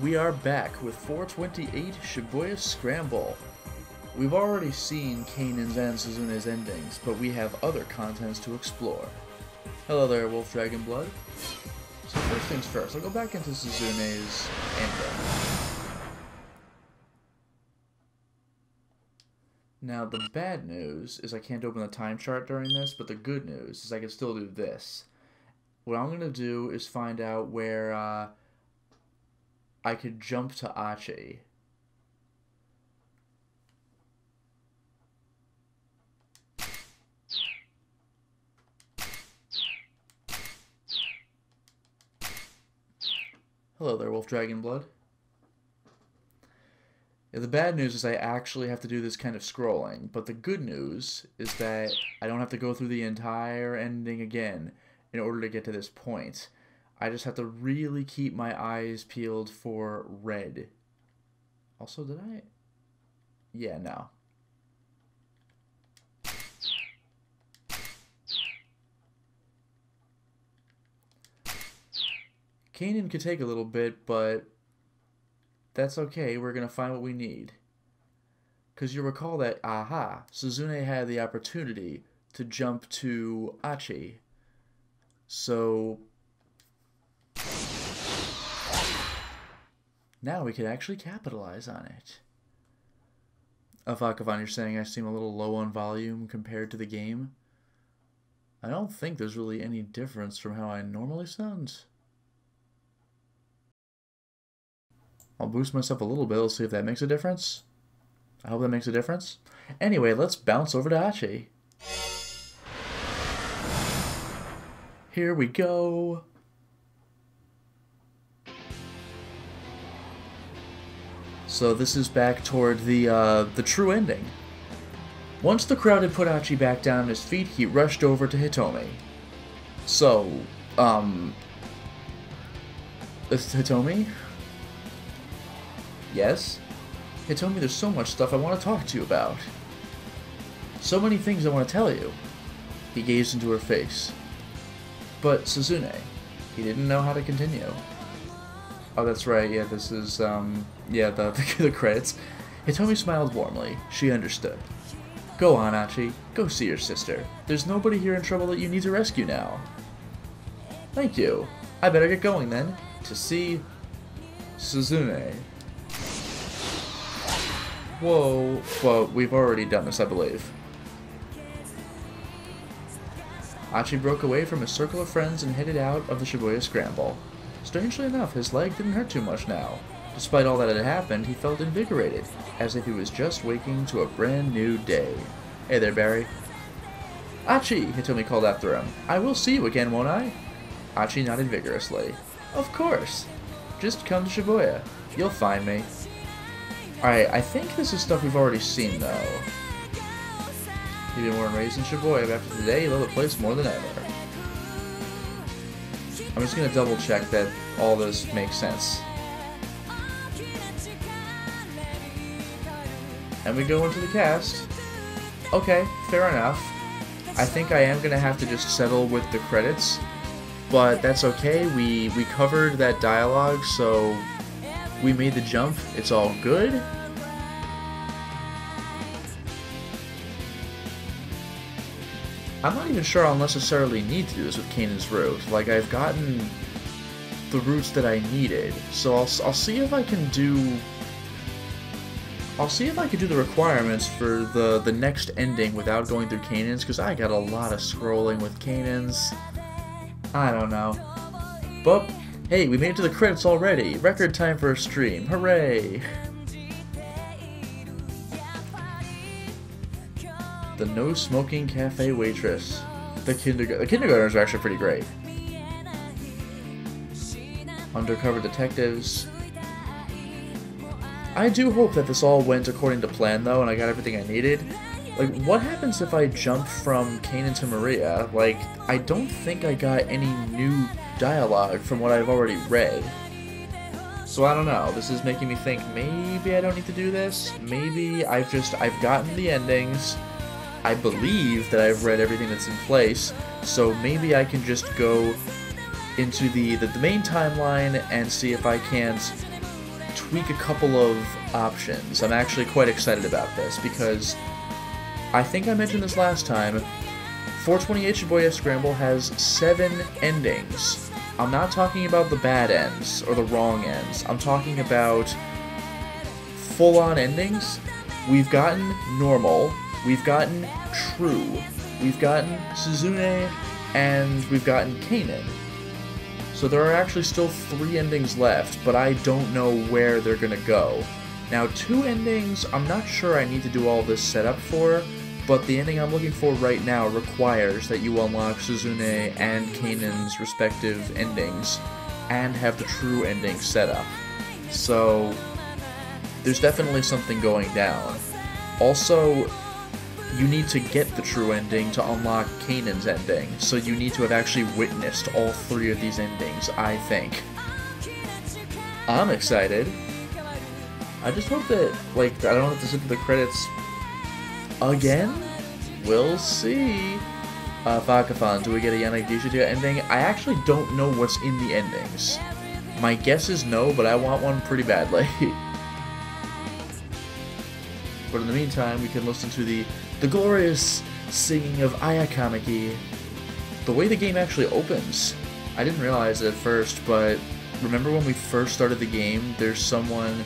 We are back with 428 Shibuya Scramble. We've already seen Kanen's and Suzune's endings, but we have other contents to explore. Hello there, Wolf Dragon Blood. So first things first, I'll go back into Suzune's ending. Now the bad news is I can't open the time chart during this, but the good news is I can still do this. What I'm going to do is find out where I could jump to Achi. Hello there, Wolf Dragon Blood. Yeah, the bad news is I actually have to do this kind of scrolling, but the good news is that I don't have to go through the entire ending again in order to get to this point. I just have to really keep my eyes peeled for red. Also, did I? Yeah, no. Kanen could take a little bit, but that's okay. We're going to find what we need. Because you recall that, aha, Suzune had the opportunity to jump to Achi. So now we could actually capitalize on it. Fakafon, you're saying I seem a little low on volume compared to the game? I don't think there's really any difference from how I normally sound. I'll boost myself a little bit, let's see if that makes a difference. I hope that makes a difference. Anyway, let's bounce over to Achi. Here we go. So this is back toward the true ending. Once the crowd had put Achi back down on his feet, he rushed over to Hitomi. So, Hitomi? Yes? Hitomi, there's so much stuff I want to talk to you about. So many things I want to tell you. He gazed into her face. But Suzune, he didn't know how to continue. Oh, that's right, yeah, this is, yeah, the credits. Hitomi smiled warmly. She understood. Go on, Achi. Go see your sister. There's nobody here in trouble that you need to rescue now. Thank you. I better get going then, to see Suzune. Whoa, well, we've already done this, I believe. Achi broke away from his circle of friends and headed out of the Shibuya Scramble. Strangely enough, his leg didn't hurt too much now. Despite all that had happened, he felt invigorated, as if he was just waking to a brand new day. Hey there, Barry. Achi, Hitomi called after him. I will see you again, won't I? Achi nodded vigorously. Of course. Just come to Shibuya. You'll find me. Alright, I think this is stuff we've already seen, though. You've been born and raised in Shibuya, but after today, you love the place more than ever. I'm just going to double check that all this makes sense. And we go into the cast. Okay, fair enough. I think I am going to have to just settle with the credits, but that's okay. We covered that dialogue, so we made the jump. It's all good. I'm not even sure I'll necessarily need to do this with Kanen's route. Like, I've gotten the routes that I needed, so I'll see if I can do. I'll see if I can do the requirements for the next ending without going through Kanen's, because I got a lot of scrolling with Kanen's. I don't know. But hey, we made it to the credits already. Record time for a stream. Hooray! The no-smoking cafe waitress. The kindergartners are actually pretty great. Undercover detectives. I do hope that this all went according to plan, though, and I got everything I needed. Like, what happens if I jump from Kanen to Maria? Like, I don't think I got any new dialogue from what I've already read. So I don't know, this is making me think maybe I don't need to do this. Maybe I've gotten the endings. I believe that I've read everything that's in place, so maybe I can just go into the main timeline and see if I can't tweak a couple of options. I'm actually quite excited about this because I think I mentioned this last time. 428 Shibuya Scramble has 7 endings. I'm not talking about the bad ends or the wrong ends. I'm talking about full-on endings. We've gotten normal, we've gotten true, we've gotten Suzune, and we've gotten Kanon. So there are actually still 3 endings left, but I don't know where they're gonna go. Now 2 endings, I'm not sure I need to do all this setup for, but the ending I'm looking for right now requires that you unlock Suzune and Kanon's respective endings and have the true ending set up. So there's definitely something going down. Also, you need to get the true ending to unlock Kanon's ending, so you need to have actually witnessed all 3 of these endings, I think. I'm excited. I just hope that, like, I don't have to sit through the credits again? We'll see. Fakafon, do we get a Yanagishita ending? I actually don't know what's in the endings. My guess is no, but I want one pretty badly. But in the meantime, we can listen to the glorious singing of Ayakamiki. The way the game actually opens, I didn't realize it at first, but remember when we first started the game, there's someone,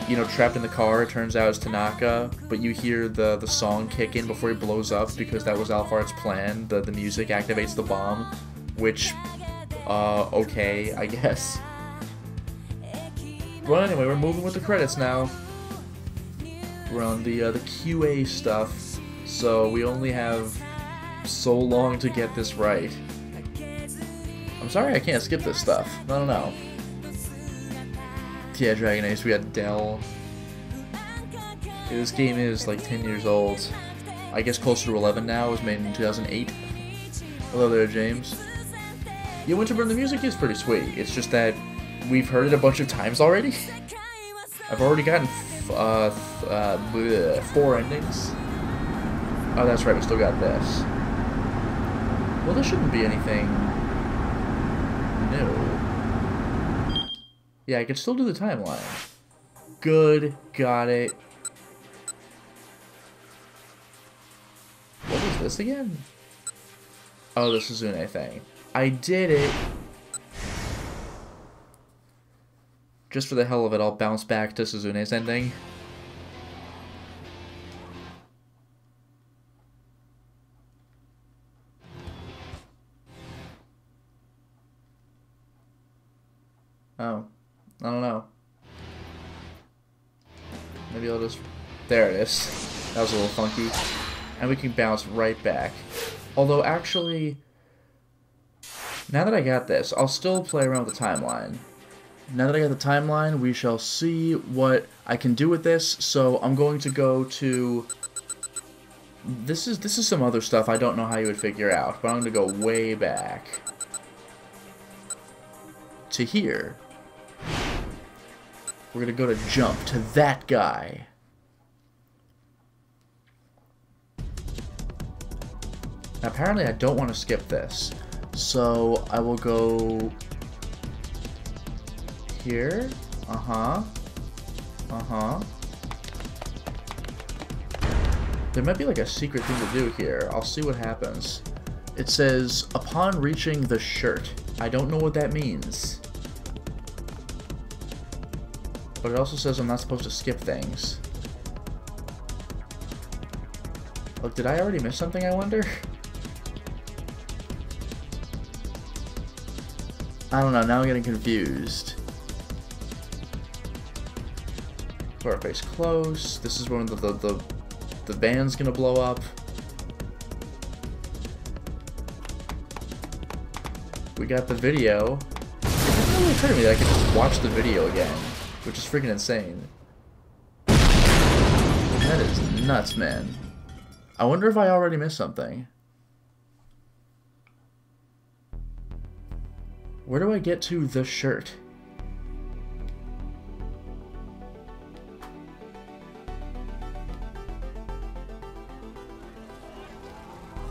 you know, trapped in the car. It turns out it's Tanaka, but you hear the song kick in before he blows up because that was Alphard's plan. The music activates the bomb, which, okay, I guess. Well, anyway, we're moving with the credits now. We're on the QA stuff, so we only have so long to get this right. I'm sorry I can't skip this stuff. I don't know. Yeah, Dragon Ace, we had Dell. Yeah, this game is like 10 years old. I guess closer to 11 now. It was made in 2008. Hello there, James. Yeah, Winterburn, the music is pretty sweet. It's just that we've heard it a bunch of times already. I've already gotten 4 endings. Oh, that's right, we still got this. Well, there shouldn't be anything new. Yeah, I can still do the timeline. Good, got it. What was this again? Oh, the Suzune thing. I did it! Just for the hell of it, I'll bounce back to Suzune's ending. Oh. I don't know. Maybe I'll just... There it is. That was a little funky. And we can bounce right back. Although, actually... Now that I got this, I'll still play around with the timeline. Now that I got the timeline, we shall see what I can do with this. So, I'm going to go to... This is some other stuff I don't know how you would figure out. But I'm going to go way back. To here. We're gonna go to jump to that guy. Now, apparently I don't want to skip this. So I will go here. There might be like a secret thing to do here. I'll see what happens. It says, upon reaching the shirt. I don't know what that means. But it also says I'm not supposed to skip things. Look, did I already miss something, I wonder? I don't know, now I'm getting confused. Put our face close. This is when the band's gonna blow up. We got the video. It didn't really occur to me that I could just watch the video again. Which is freaking insane. That is nuts, man. I wonder if I already missed something. Where do I get to the shirt?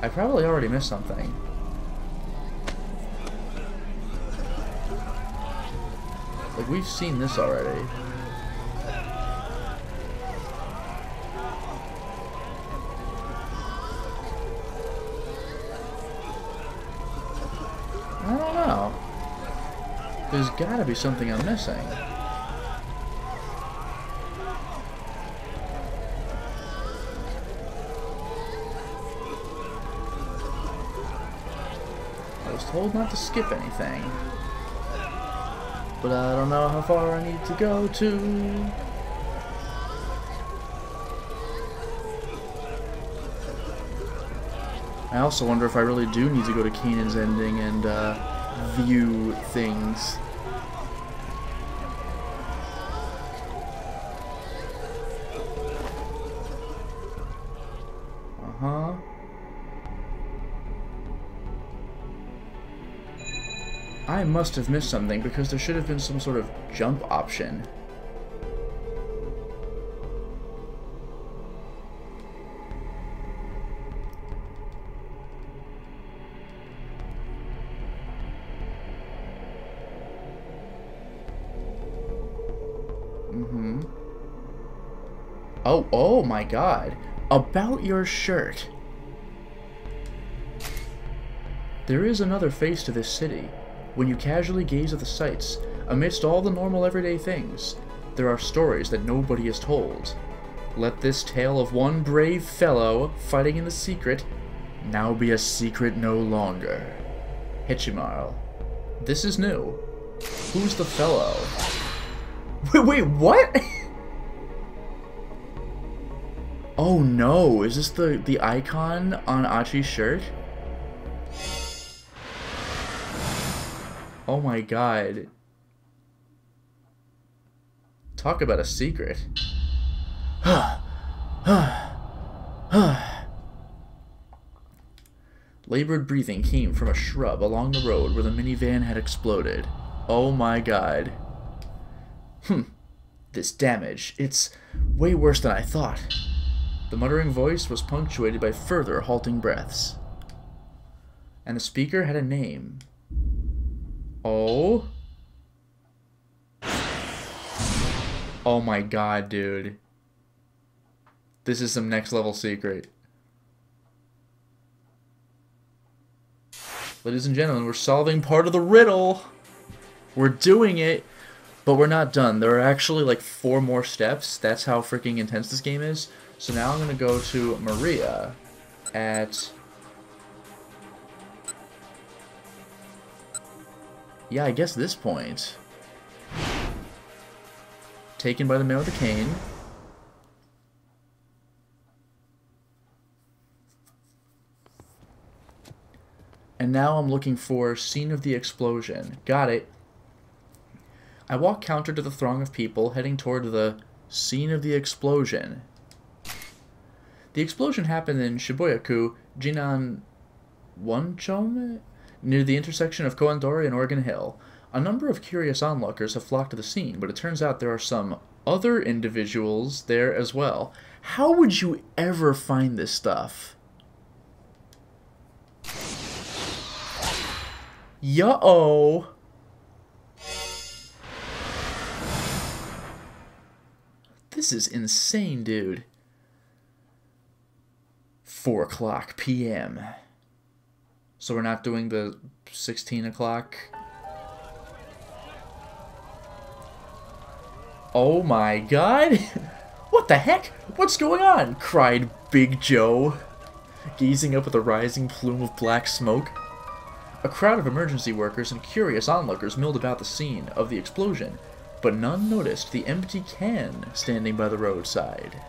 I probably already missed something. Like, we've seen this already. I don't know. There's gotta be something I'm missing. I was told not to skip anything. But I don't know how far I need to go to. I also wonder if I really do need to go to Kanan's Ending and view things. Uh-huh. I must have missed something because there should have been some sort of jump option. Oh my god. About your shirt. There is another face to this city. When you casually gaze at the sights, amidst all the normal everyday things, there are stories that nobody is told. Let this tale of one brave fellow fighting in the secret now be a secret no longer. Hichimaru. This is new. Who's the fellow? Wait, what? Oh no, is this the icon on Achi's shirt? Oh my god. Talk about a secret. Labored breathing came from a shrub along the road where the minivan had exploded. Oh my god. This damage, it's way worse than I thought. The muttering voice was punctuated by further halting breaths. And the speaker had a name. Oh? Oh my god, dude. This is some next level secret. Ladies and gentlemen, we're solving part of the riddle! We're doing it, but we're not done. There are actually like 4 more steps. That's how freaking intense this game is. So now I'm gonna go to Maria at... yeah, I guess this point. Taken by the man with the cane. And now I'm looking for scene of the explosion. Got it. I walk counter to the throng of people heading toward the scene of the explosion. The explosion happened in Shibuya-ku, Jinan Wonchome, near the intersection of Koandori and Oregon Hill. A number of curious onlookers have flocked to the scene, but it turns out there are some other individuals there as well. How would you ever find this stuff? Yo-oh! This is insane, dude. 4:00 p.m. So we're not doing the 16 o'clock. Oh my god! What the heck? What's going on? Cried Big Joe, gazing up at the rising plume of black smoke. A crowd of emergency workers and curious onlookers milled about the scene of the explosion, but none noticed the empty can standing by the roadside.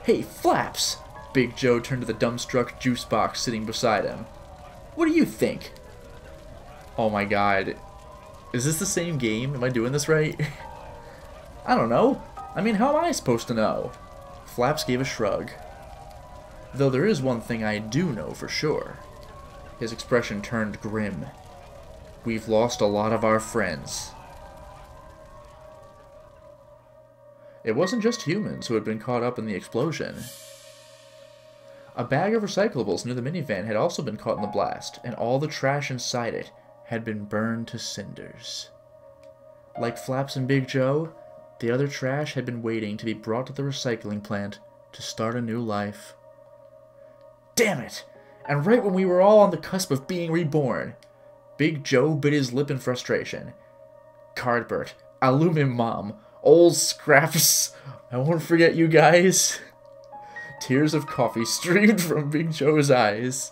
Hey, Flaps! Big Joe turned to the dumbstruck juice box sitting beside him. What do you think? Oh my god. Is this the same game? Am I doing this right? I don't know. I mean, how am I supposed to know? Flaps gave a shrug. Though there is one thing I do know for sure. His expression turned grim. We've lost a lot of our friends. It wasn't just humans who had been caught up in the explosion. A bag of recyclables near the minivan had also been caught in the blast, and all the trash inside it had been burned to cinders. Like Flaps and Big Joe, the other trash had been waiting to be brought to the recycling plant to start a new life. Damn it! And right when we were all on the cusp of being reborn, Big Joe bit his lip in frustration. Cardbert, Alumin Mom, Old Scraps, I won't forget you guys. Tears of coffee streamed from Big Joe's eyes.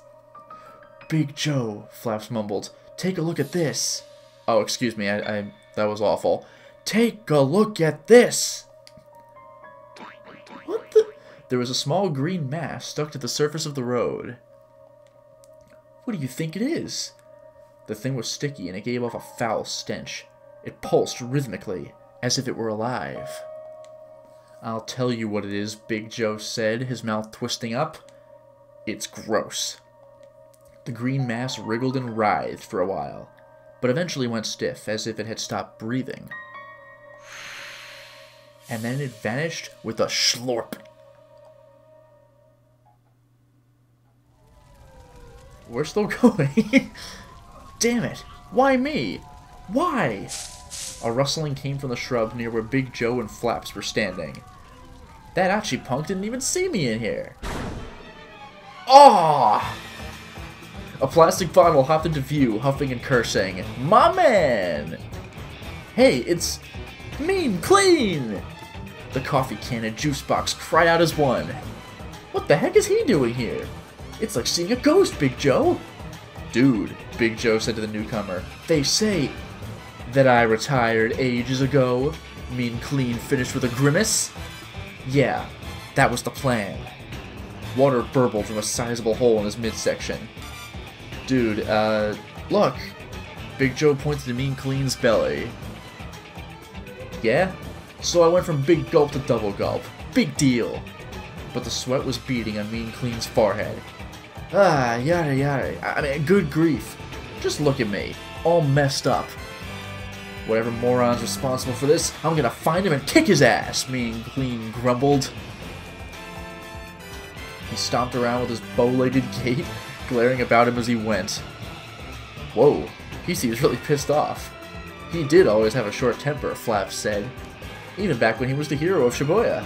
Big Joe, Flaps mumbled, take a look at this. Oh, excuse me, that was awful. Take a look at this! What the? There was a small green mass stuck to the surface of the road. What do you think it is? The thing was sticky and it gave off a foul stench. It pulsed rhythmically, as if it were alive. I'll tell you what it is, Big Joe said, his mouth twisting up. It's gross. The green mass wriggled and writhed for a while, but eventually went stiff, as if it had stopped breathing. And then it vanished with a schlorp. We're still going. Damn it. Why me? Why? A rustling came from the shrub near where Big Joe and Flaps were standing. That Achi punk didn't even see me in here. Ah! A plastic bottle hopped into view, huffing and cursing. My man! Hey, it's Mean Clean! The coffee can and juice box cried out as one. What the heck is he doing here? It's like seeing a ghost, Big Joe! Dude, Big Joe said to the newcomer, they say that I retired ages ago. Mean Clean finished with a grimace. Yeah, that was the plan. Water burbled from a sizable hole in his midsection. Dude, look. Big Joe pointed to Mean Clean's belly. Yeah? So I went from big gulp to double gulp. Big deal. But the sweat was beading on Mean Clean's forehead. Ah, yada yada. I mean, good grief. Just look at me. All messed up. Whatever moron's responsible for this, I'm gonna find him and kick his ass, Mean Clean grumbled. He stomped around with his bow-legged gait, glaring about him as he went. Whoa, he seems really pissed off. He did always have a short temper, Flaps said. Even back when he was the hero of Shibuya.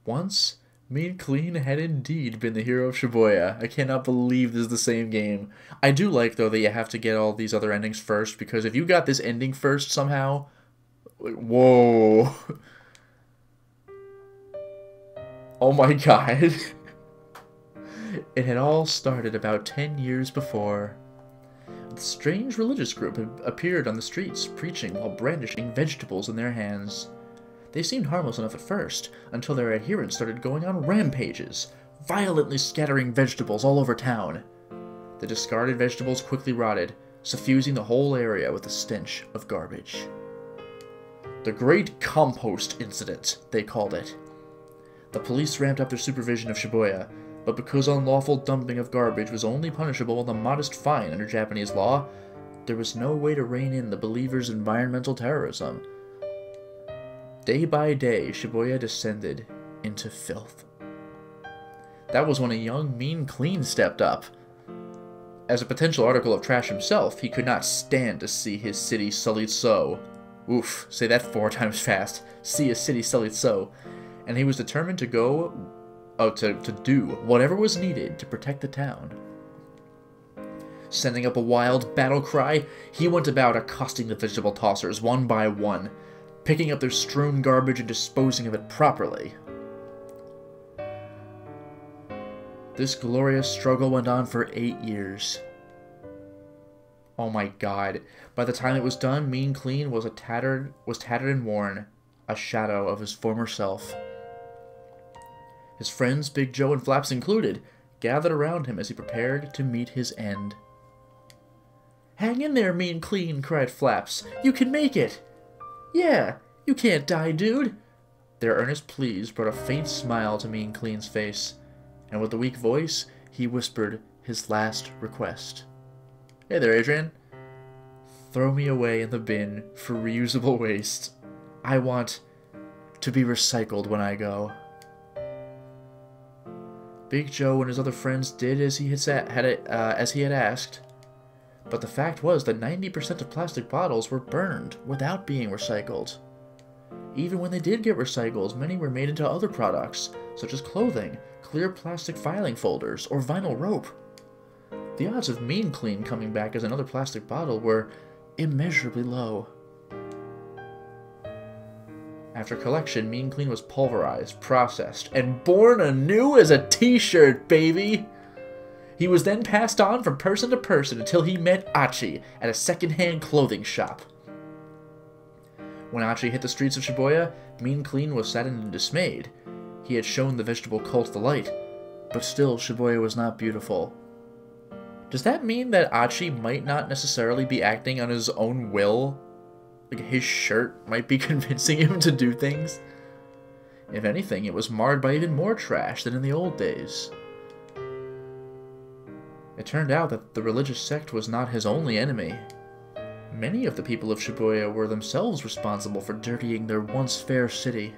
Once, Mean Clean had indeed been the hero of Shibuya. I cannot believe this is the same game. I do like, though, that you have to get all these other endings first, because if you got this ending first somehow... Whoa. Oh my god. It had all started about 10 years before. A strange religious group had appeared on the streets, preaching while brandishing vegetables in their hands. They seemed harmless enough at first, until their adherents started going on rampages, violently scattering vegetables all over town. The discarded vegetables quickly rotted, suffusing the whole area with the stench of garbage. The Great Compost Incident, they called it. The police ramped up their supervision of Shibuya, but because unlawful dumping of garbage was only punishable with a modest fine under Japanese law, there was no way to rein in the believers' environmental terrorism. Day by day, Shibuya descended into filth. That was when a young Mean Clean stepped up. As a potential article of trash himself, he could not stand to see his city sullied so. Oof, say that 4 times fast. See his city sullied so. And he was determined to to do whatever was needed to protect the town. Sending up a wild battle cry, he went about accosting the vegetable tossers one by one, picking up their strewn garbage and disposing of it properly. This glorious struggle went on for 8 years. Oh my god. By the time it was done, Mean Clean was tattered and worn, a shadow of his former self. His friends, Big Joe and Flaps included, gathered around him as he prepared to meet his end. Hang in there, Mean Clean, cried Flaps. You can make it! Yeah, you can't die, dude! Their earnest pleas brought a faint smile to Mean Clean's face, and with a weak voice, he whispered his last request. Hey there, Adrian. Throw me away in the bin for reusable waste. I want to be recycled when I go. Big Joe and his other friends did as he had asked, but the fact was that 90% of plastic bottles were burned without being recycled. Even when they did get recycled, many were made into other products, such as clothing, clear plastic filing folders, or vinyl rope. The odds of Mean Clean coming back as another plastic bottle were immeasurably low. After collection, Mean Clean was pulverized, processed, and born anew as a t-shirt, baby! He was then passed on from person to person until he met Achi at a second-hand clothing shop. When Achi hit the streets of Shibuya, Mean Clean was saddened and dismayed. He had shown the vegetable cult the light, but still Shibuya was not beautiful. Does that mean that Achi might not necessarily be acting on his own will? Like, his shirt might be convincing him to do things? If anything, it was marred by even more trash than in the old days. It turned out that the religious sect was not his only enemy. Many of the people of Shibuya were themselves responsible for dirtying their once fair city.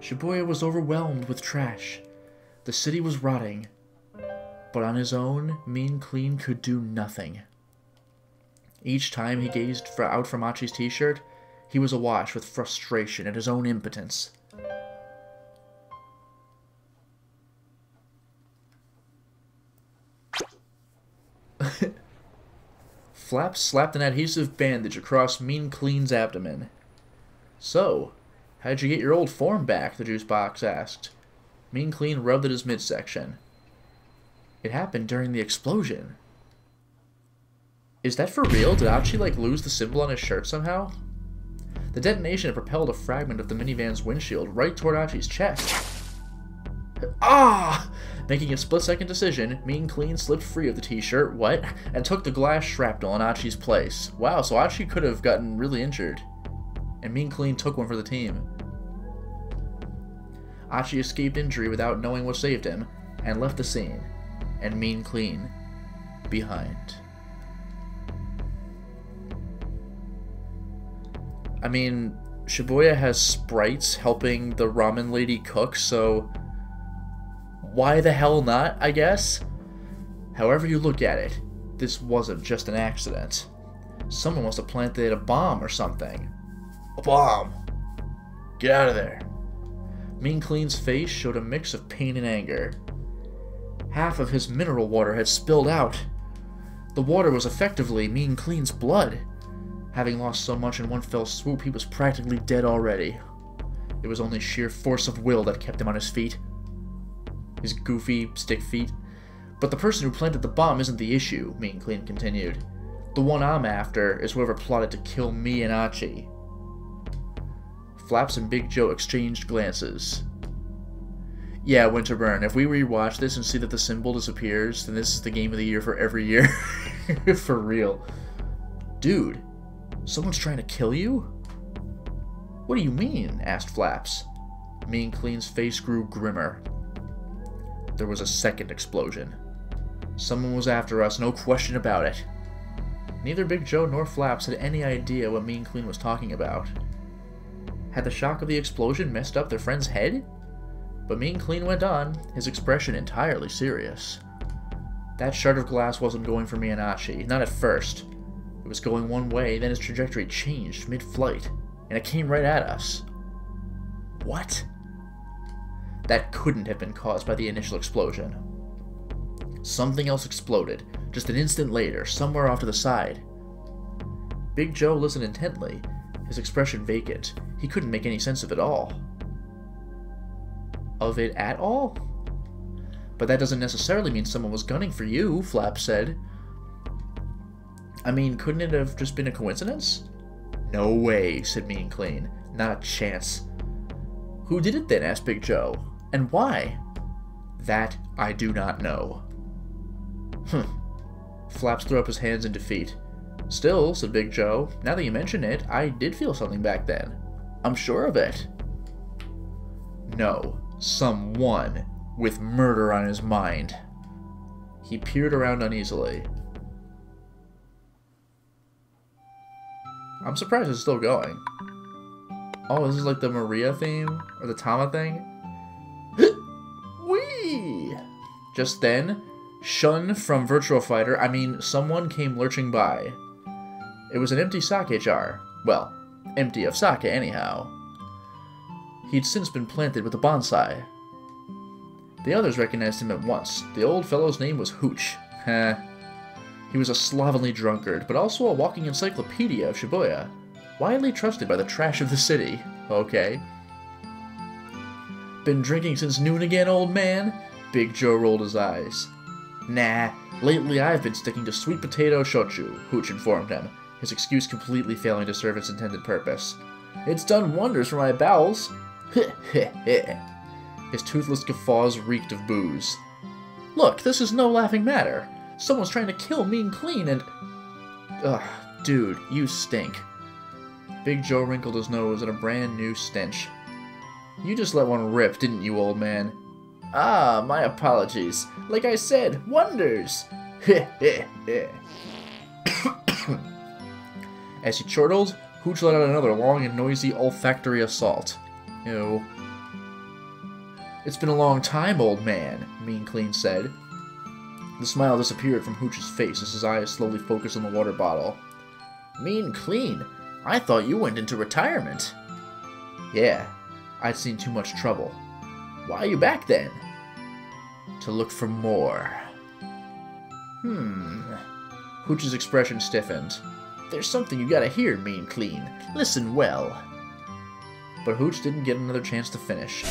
Shibuya was overwhelmed with trash. The city was rotting. But on his own, Mean Clean could do nothing. Each time he gazed out from Achi's t-shirt, he was awash with frustration at his own impotence. Flaps slapped an adhesive bandage across Mean Clean's abdomen. "So, how'd you get your old form back?" the juice box asked. Mean Clean rubbed at his midsection. "It happened during the explosion." Is that for real? Did Achi, like, lose the symbol on his shirt somehow? The detonation had propelled a fragment of the minivan's windshield right toward Achi's chest. Ah! Making a split-second decision, Mean Clean slipped free of the t-shirt, and took the glass shrapnel in Achi's place. Wow, so Achi could have gotten really injured. And Mean Clean took one for the team. Achi escaped injury without knowing what saved him, and left the scene, and Mean Clean behind. I mean, Shibuya has sprites helping the ramen lady cook, so why the hell not, I guess? However you look at it, this wasn't just an accident. Someone must have planted a bomb or something. A bomb! Get out of there. Mean Clean's face showed a mix of pain and anger. Half of his mineral water had spilled out. The water was effectively Mean Clean's blood. Having lost so much in one fell swoop, he was practically dead already. It was only sheer force of will that kept him on his feet. His goofy stick feet. But the person who planted the bomb isn't the issue, Mean Clean continued. The one I'm after is whoever plotted to kill me and Achi. Flaps and Big Joe exchanged glances. Yeah, Winterburn, if we rewatch this and see that the symbol disappears, then this is the game of the year for every year. For real. Dude, someone's trying to kill you? What do you mean? Asked Flaps. Mean Clean's face grew grimmer. There was a second explosion. Someone was after us, no question about it. Neither Big Joe nor Flaps had any idea what Mean Clean was talking about. Had the shock of the explosion messed up their friend's head? But Mean Clean went on, his expression entirely serious. That shard of glass wasn't going for me and Achi, not at first. It was going one way, then its trajectory changed mid-flight, and it came right at us. What? That couldn't have been caused by the initial explosion. Something else exploded, just an instant later, somewhere off to the side. Big Joe listened intently, his expression vacant. He couldn't make any sense of it all. Of it at all? But that doesn't necessarily mean someone was gunning for you, Flap said. I mean, couldn't it have just been a coincidence? No way, said Mean Clean. Not a chance. Who did it then? Asked Big Joe. And why? That I do not know. Flaps threw up his hands in defeat. Still, said Big Joe, now that you mention it, I did feel something back then. I'm sure of it. No, someone with murder on his mind. He peered around uneasily. I'm surprised it's still going. Oh, this is like the Maria theme? Or the Tama thing? Whee! Just then, Shun from Virtual Fighter, someone came lurching by. It was an empty sake jar. Well, empty of sake anyhow. He'd since been planted with a bonsai. The others recognized him at once. The old fellow's name was Hooch. He was a slovenly drunkard, but also a walking encyclopedia of Shibuya. Widely trusted by the trash of the city. Okay. Been drinking since noon again, old man? Big Joe rolled his eyes. Nah, lately I've been sticking to sweet potato shochu, Hooch informed him, his excuse completely failing to serve its intended purpose. It's done wonders for my bowels. His toothless guffaws reeked of booze. Look, this is no laughing matter. Someone's trying to kill Mean Clean and... Ugh, dude, you stink. Big Joe wrinkled his nose at a brand new stench. You just let one rip, didn't you, old man? Ah, my apologies. Like I said, wonders! As he chortled, Hooch let out another long and noisy olfactory assault. Ew. It's been a long time, old man, Mean Clean said. The smile disappeared from Hooch's face as his eyes slowly focused on the water bottle. Mean Clean? I thought you went into retirement. Yeah, I'd seen too much trouble. Why are you back then? To look for more. Hooch's expression stiffened. There's something you gotta hear, Mean Clean. Listen well. But Hooch didn't get another chance to finish.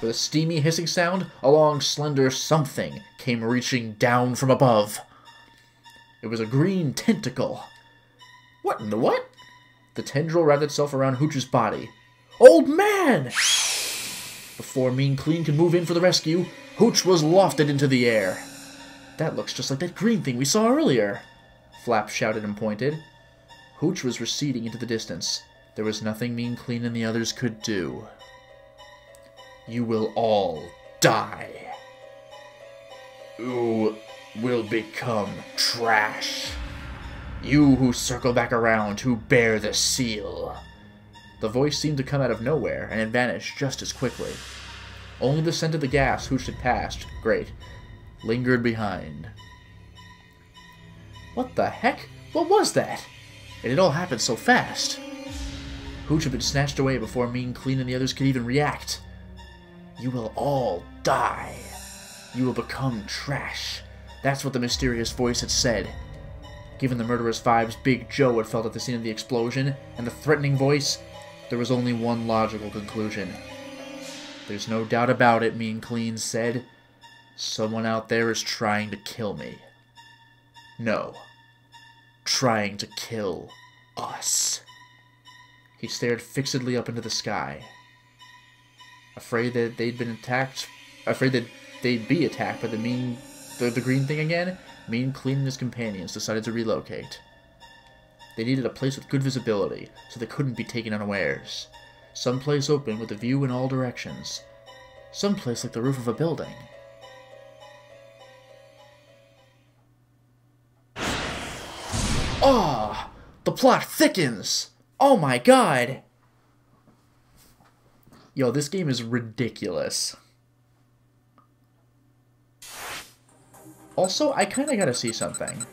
With a steamy hissing sound, a long, slender something came reaching down from above. It was a green tentacle. What in the what? The tendril wrapped itself around Hooch's body. Old man! Before Mean Clean could move in for the rescue, Hooch was lofted into the air. That looks just like that green thing we saw earlier, Flap shouted and pointed. Hooch was receding into the distance. There was nothing Mean Clean and the others could do. You will all die. You will become trash. You who circle back around, who bear the seal. The voice seemed to come out of nowhere, and it vanished just as quickly. Only the scent of the gas Hooch had passed, great, lingered behind. What the heck? What was that? It had all happened so fast. Hooch had been snatched away before Mean Clean and the others could even react. You will all die. You will become trash. That's what the mysterious voice had said. Given the murderous vibes Big Joe had felt at the scene of the explosion, and the threatening voice, there was only one logical conclusion. There's no doubt about it, Mean Clean said. Someone out there is trying to kill me. No. Trying to kill us. He stared fixedly up into the sky. Afraid that they'd been attacked, afraid that they'd be attacked by the green thing again, Mean Clean and his companions decided to relocate. They needed a place with good visibility, so they couldn't be taken unawares. Someplace open with a view in all directions. Someplace like the roof of a building. Ah! The plot thickens! Oh my god! Yo, this game is ridiculous. Also, I kinda gotta see something.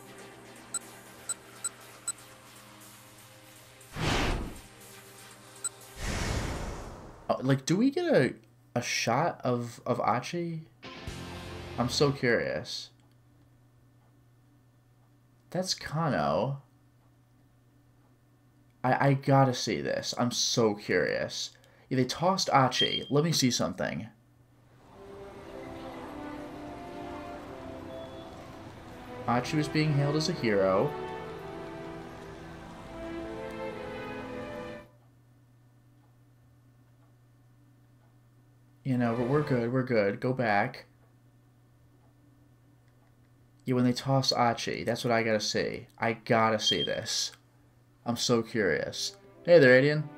Like, do we get a shot of Achi? I'm so curious. That's Kano. I gotta see this. I'm so curious. Yeah, they tossed Achi. Let me see something. Achi was being hailed as a hero. You know, but we're good, we're good. Go back. Yeah, when they toss Achi, that's what I gotta see. I gotta see this. I'm so curious. Hey there, Adian.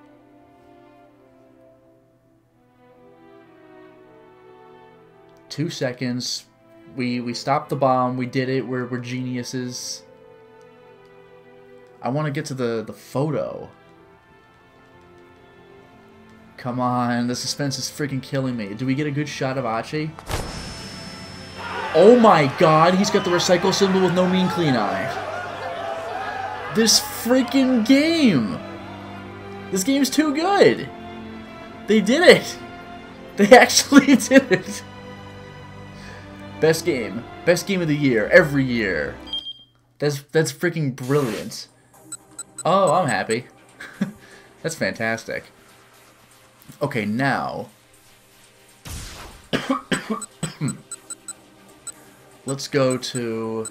Two seconds. We stopped the bomb. We did it. We're geniuses. I want to get to the photo. Come on, the suspense is freaking killing me. Do we get a good shot of Achi? Oh my god, he's got the recycle symbol with no mean clean on it. This freaking game! This game's too good! They did it! They actually did it! Best game. Best game of the year. Every year. That's freaking brilliant. Oh, I'm happy. That's fantastic. Okay, now... let's go to...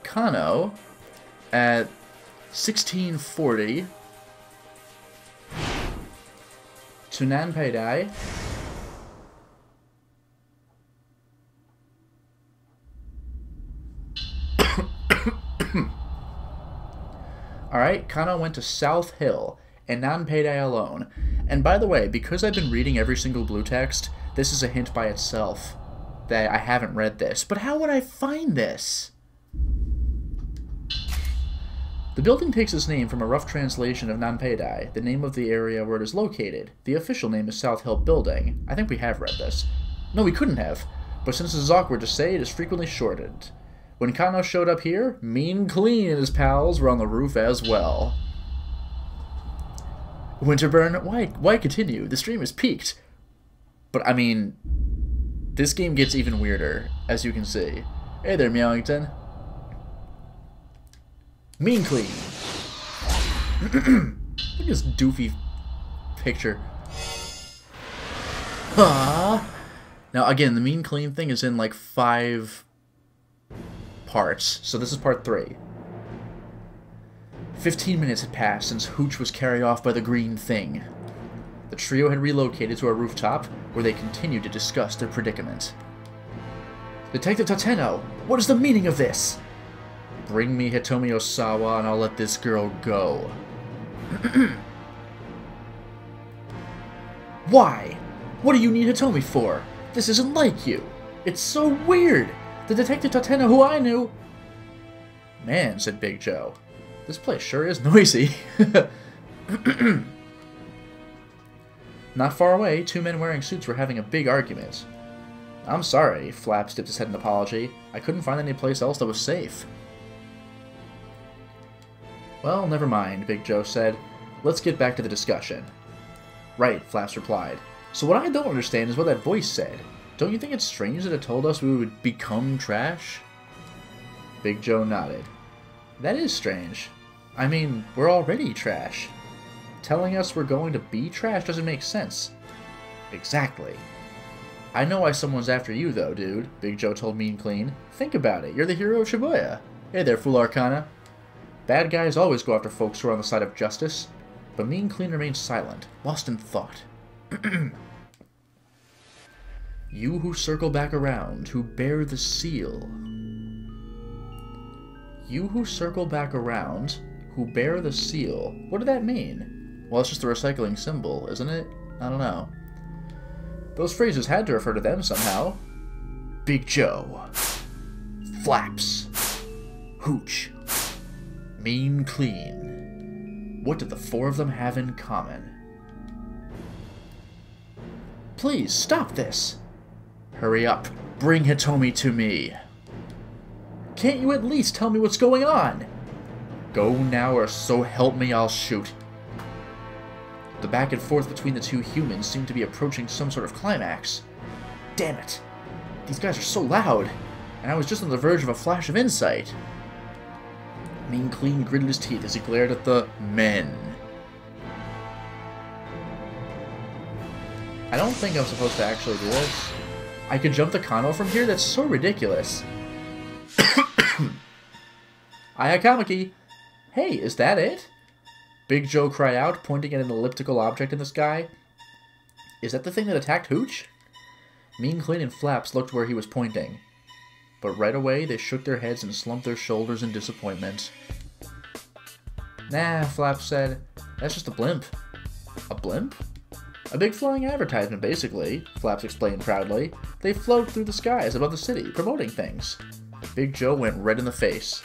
Kano at 1640 to Nanpeidai Alright, Kano went to South Hill and Nanpeidai alone. And by the way, because I've been reading every single blue text, this is a hint by itself that I haven't read this. But how would I find this? The building takes its name from a rough translation of Nanpeidai, the name of the area where it is located. The official name is South Hill Building. I think we have read this. No, we couldn't have, but since it is awkward to say, it is frequently shortened. When Kano showed up here, Mean Clean and his pals were on the roof as well. Winterburn, why continue? The stream is peaked. But, I mean, this game gets even weirder, as you can see. Hey there, Meowington. Mean Clean. Look at this doofy picture. Now, again, the Mean Clean thing is in, like, 5 parts, so this is part 3. 15 minutes had passed since Hooch was carried off by the green thing. The trio had relocated to a rooftop, where they continued to discuss their predicament. Detective Tateno, what is the meaning of this? Bring me Hitomi Osawa and I'll let this girl go. Why? What do you need Hitomi for? This isn't like you. It's so weird. The Detective Tateno who I knew... Man, said Big Joe. This place sure is noisy. Not far away, 2 men wearing suits were having a big argument. I'm sorry, Flaps dipped his head in apology. I couldn't find any place else that was safe. Well, never mind, Big Joe said. Let's get back to the discussion. Right, Flaps replied. So what I don't understand is what that voice said. Don't you think it's strange that it told us we would become trash? Big Joe nodded. That is strange. I mean, we're already trash. Telling us we're going to be trash doesn't make sense. Exactly. I know why someone's after you, though, dude, Big Joe told Mean Clean. Think about it. You're the hero of Shibuya. Hey there, Fool Arcana. Bad guys always go after folks who are on the side of justice. But Mean Clean remained silent, lost in thought. You who circle back around, who bear the seal. You who circle back around, who bear the seal. What did that mean? Well, it's just a recycling symbol, isn't it? I don't know. Those phrases had to refer to them somehow. Big Joe. Flaps. Hooch. Mean Clean. What did the 4 of them have in common? Please, stop this. Hurry up. Bring Hitomi to me. Can't you at least tell me what's going on? Go now or so help me I'll shoot. The back and forth between the 2 humans seemed to be approaching some sort of climax. Damn it. These guys are so loud, and I was just on the verge of a flash of insight. Mean Clean gritted his teeth as he glared at the men. I don't think I'm supposed to actually do this. I could jump the Kano from here? That's so ridiculous. Ayakamaki! Hey, is that it? Big Joe cried out, pointing at an elliptical object in the sky. Is that the thing that attacked Hooch? Mean Clean and Flaps looked where he was pointing. But right away, they shook their heads and slumped their shoulders in disappointment. Nah, Flaps said. That's just a blimp. A blimp? A big flying advertisement, basically, Flaps explained proudly. They float through the skies above the city, promoting things. Big Joe went red in the face.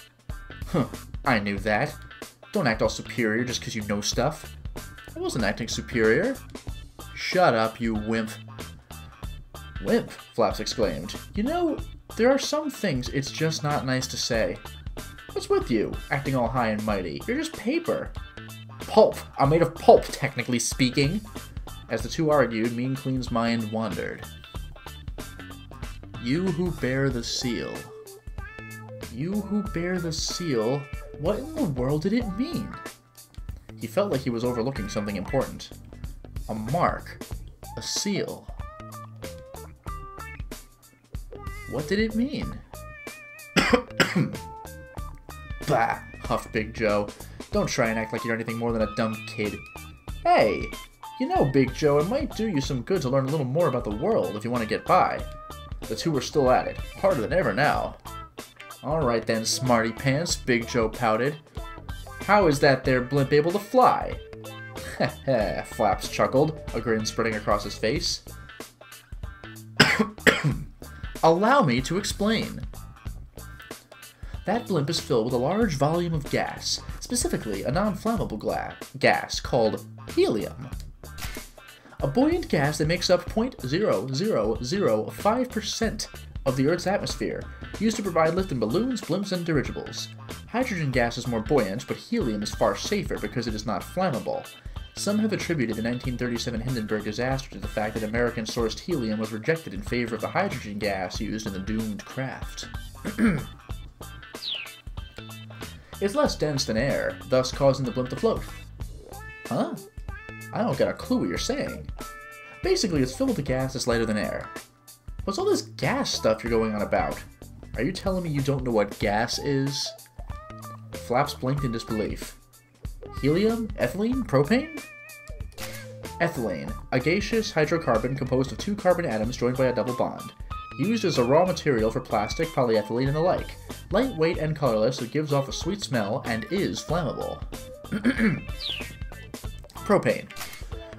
Huh, I knew that. Don't act all superior just because you know stuff. I wasn't acting superior. Shut up, you wimp. Wimp, Flaps exclaimed. You know, there are some things it's just not nice to say. What's with you, acting all high and mighty? You're just paper. Pulp. I'm made of pulp, technically speaking. As the two argued, Mean Clean's mind wandered. You who bear the seal. You who bear the seal? What in the world did it mean? He felt like he was overlooking something important. A mark. A seal. What did it mean? Bah, huffed Big Joe. Don't try and act like you're anything more than a dumb kid. Hey, you know, Big Joe, it might do you some good to learn a little more about the world if you want to get by. The two were still at it, harder than ever now. Alright then, smarty pants, Big Joe pouted. How is that there blimp able to fly? Heh heh, Flaps chuckled, a grin spreading across his face. Allow me to explain. That blimp is filled with a large volume of gas, specifically a non-flammable gas called helium. A buoyant gas that makes up 0.0005% of the Earth's atmosphere, used to provide lift in balloons, blimps, and dirigibles. Hydrogen gas is more buoyant, but helium is far safer because it is not flammable. Some have attributed the 1937 Hindenburg disaster to the fact that American-sourced helium was rejected in favor of the hydrogen gas used in the doomed craft. It's less dense than air, thus causing the blimp to float. Huh? I don't get a clue what you're saying. Basically, it's filled with a gas that's lighter than air. What's all this gas stuff you're going on about? Are you telling me you don't know what gas is? Flaps blinked in disbelief. Helium? Ethylene? Propane? Ethylene, a gaseous hydrocarbon composed of two carbon atoms joined by a double bond. Used as a raw material for plastic, polyethylene, and the like. Lightweight and colorless, it gives off a sweet smell and is flammable. Propane,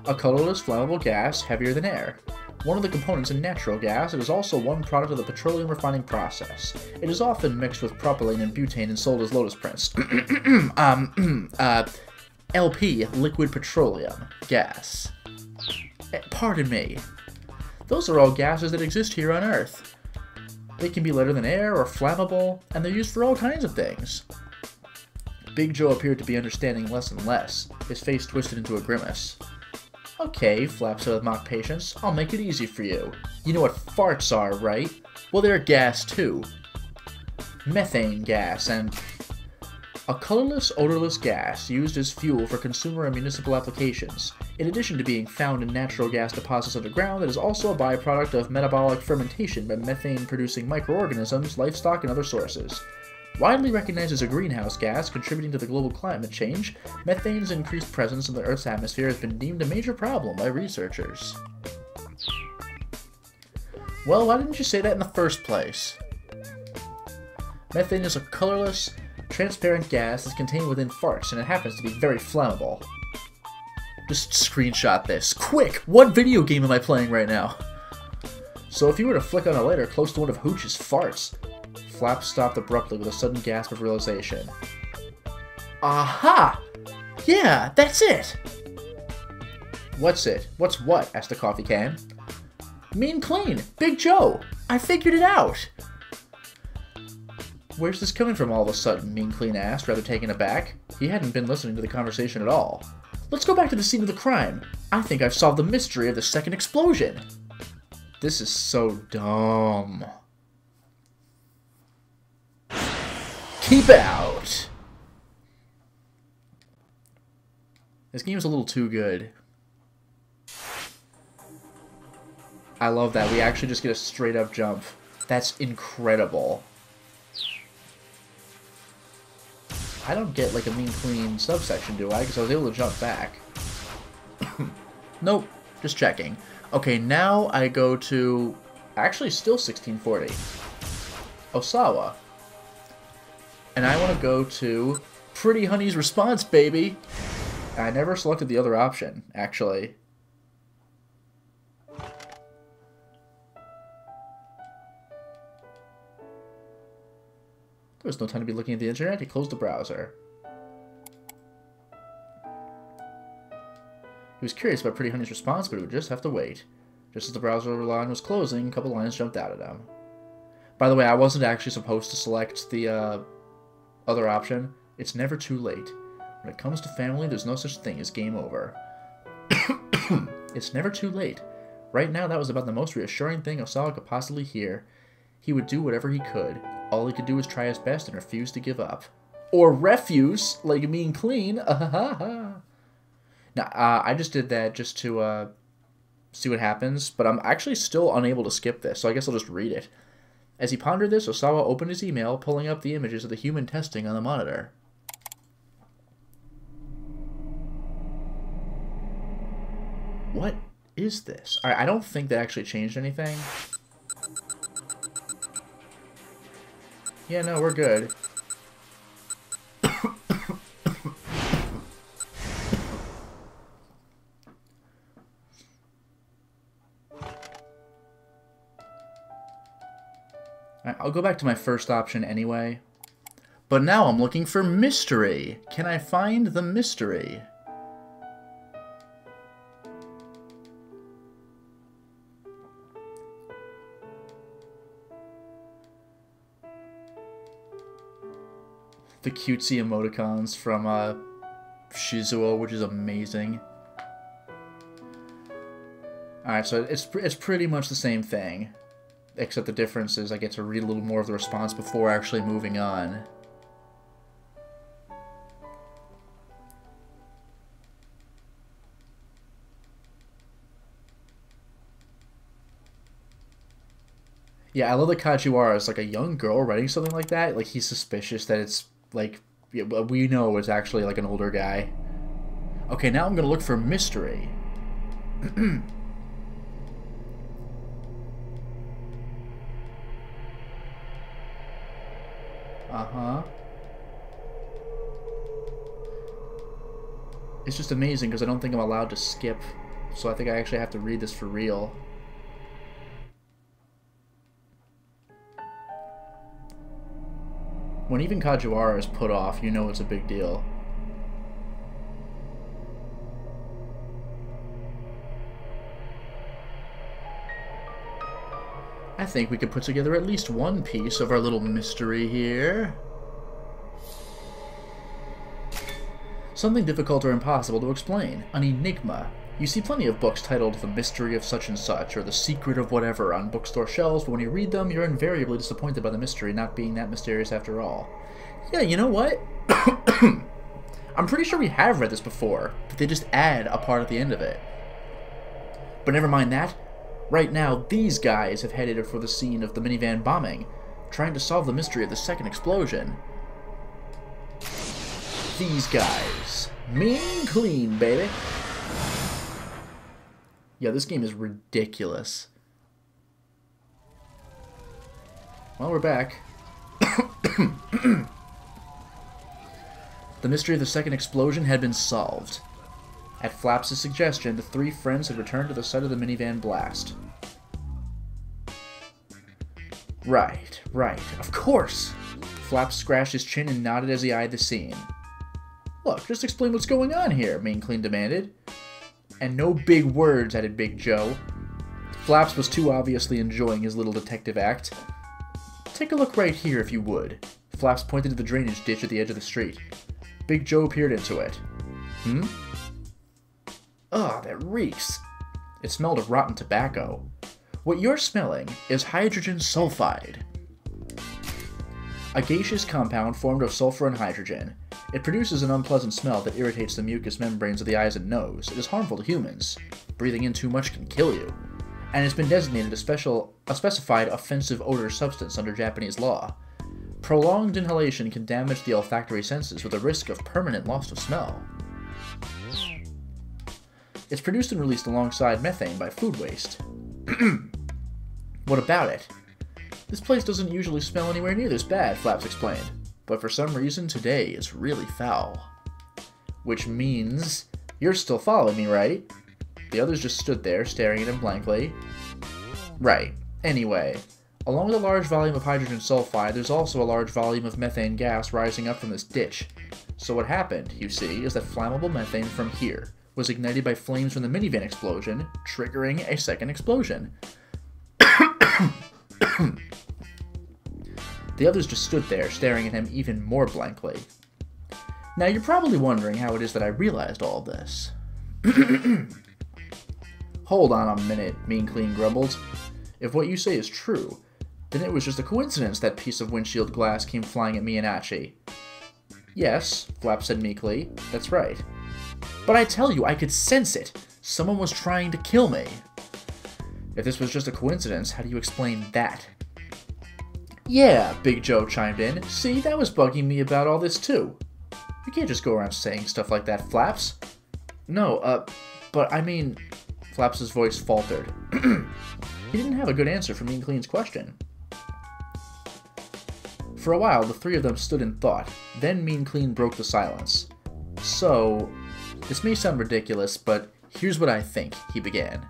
a colorless, flammable gas heavier than air. One of the components in natural gas, it is also one product of the petroleum refining process. It is often mixed with propylene and butane and sold as Lotus prints. LP, liquid petroleum gas. Pardon me. Those are all gases that exist here on Earth. They can be lighter than air or flammable, and they're used for all kinds of things. Big Joe appeared to be understanding less and less, his face twisted into a grimace. Okay, Flaps said with mock patience, I'll make it easy for you. You know what farts are, right? Well, they're gas too. Methane gas and... a colorless, odorless gas used as fuel for consumer and municipal applications. In addition to being found in natural gas deposits underground, it is also a byproduct of metabolic fermentation by methane-producing microorganisms, livestock, and other sources. Widely recognized as a greenhouse gas contributing to the global climate change, methane's increased presence in the Earth's atmosphere has been deemed a major problem by researchers. Well, why didn't you say that in the first place? Methane is a colorless, transparent gas that's contained within farts, and it happens to be very flammable. Just screenshot this. Quick! What video game am I playing right now? So if you were to flick on a lighter close to one of Hooch's farts... Flaps stopped abruptly with a sudden gasp of realization. Aha! Yeah, that's it! What's it? What's what? Asked the coffee can. Mean Clean! Big Joe! I figured it out! Where's this coming from all of a sudden? Mean Clean asked, rather taken aback. He hadn't been listening to the conversation at all. Let's go back to the scene of the crime. I think I've solved the mystery of the second explosion. This is so dumb. Keep out! This game's a little too good. I love that. We actually just get a straight up jump. That's incredible. I don't get like a Mean Clean subsection, do I? Because I was able to jump back. Nope. Just checking. Okay, now I go to... actually still 1640. Osawa. And I want to go to Pretty Honey's Response, baby! I never selected the other option, actually. There was no time to be looking at the internet. He closed the browser. He was curious about Pretty Honey's response, but he would just have to wait. Just as the browser line was closing, a couple lines jumped out at him. By the way, I wasn't actually supposed to select the other option. It's never too late. When it comes to family, there's no such thing as game over. It's never too late. Right now, that was about the most reassuring thing Osawa could possibly hear. He would do whatever he could. All he could do was try his best and refuse to give up. Or refuse, like mean clean. Now, I just did that just to see what happens, but I'm actually still unable to skip this, so I guess I'll just read it. As he pondered this, Osawa opened his email, pulling up the images of the human testing on the monitor. What is this? I don't think that actually changed anything. Yeah, no, we're good. I'll go back to my first option anyway. But now I'm looking for mystery. Can I find the mystery? The cutesy emoticons from Shizuo, which is amazing. Alright, so it's pretty much the same thing. Except the difference is I get to read a little more of the response before actually moving on. Yeah, I love that Kajiwara is like a young girl writing something like that. Like, he's suspicious that it's, like, yeah, we know it's actually, like, an older guy. Okay, now I'm gonna look for mystery. Uh-huh. It's just amazing because I don't think I'm allowed to skip. So I think I actually have to read this for real. When even Kajiwara is put off, you know it's a big deal. I think we could put together at least one piece of our little mystery here. Something difficult or impossible to explain. An enigma. You see plenty of books titled The Mystery of Such and Such, or The Secret of Whatever on bookstore shelves, but when you read them, you're invariably disappointed by the mystery not being that mysterious after all. Yeah, you know what? I'm pretty sure we have read this before, but they just add a part at the end of it. But never mind that. Right now, these guys have headed for the scene of the minivan bombing, trying to solve the mystery of the second explosion. These guys. Mean clean, baby. Yeah, this game is ridiculous. Well, we're back. The mystery of the second explosion had been solved. At Flaps' suggestion, the three friends had returned to the site of the minivan blast. Right, of course! Flaps scratched his chin and nodded as he eyed the scene. Look, just explain what's going on here, Mean Clean demanded. And no big words, added Big Joe. Flaps was too obviously enjoying his little detective act. Take a look right here, if you would. Flaps pointed to the drainage ditch at the edge of the street. Big Joe peered into it. Hmm? Ugh, that reeks. It smelled of rotten tobacco. What you're smelling is hydrogen sulfide. A gaseous compound formed of sulfur and hydrogen. It produces an unpleasant smell that irritates the mucous membranes of the eyes and nose. It is harmful to humans. Breathing in too much can kill you. And it's been designated a specified offensive odor substance under Japanese law. Prolonged inhalation can damage the olfactory senses with a risk of permanent loss of smell. It's produced and released alongside methane by food waste. What about it? This place doesn't usually smell anywhere near this bad, Flaps explained. But for some reason, today is really foul. Which means you're still following me, right? The others just stood there, staring at him blankly. Right. Anyway, along with a large volume of hydrogen sulfide, there's also a large volume of methane gas rising up from this ditch. So what happened, you see, is that flammable methane from here was ignited by flames from the minivan explosion, triggering a second explosion. The others just stood there, staring at him even more blankly. Now, you're probably wondering how it is that I realized all this. Hold on a minute, Mean Clean grumbled. If what you say is true, then it was just a coincidence that piece of windshield glass came flying at me and Achi. Yes, Flap said meekly, that's right. But I tell you, I could sense it. Someone was trying to kill me. If this was just a coincidence, how do you explain that? Yeah, Big Joe chimed in. See, that was bugging me about all this too. You can't just go around saying stuff like that, Flaps. No, but I mean... Flaps' voice faltered. He didn't have a good answer for Mean Clean's question. For a while, the three of them stood in thought. Then Mean Clean broke the silence. So, this may sound ridiculous, but here's what I think, he began.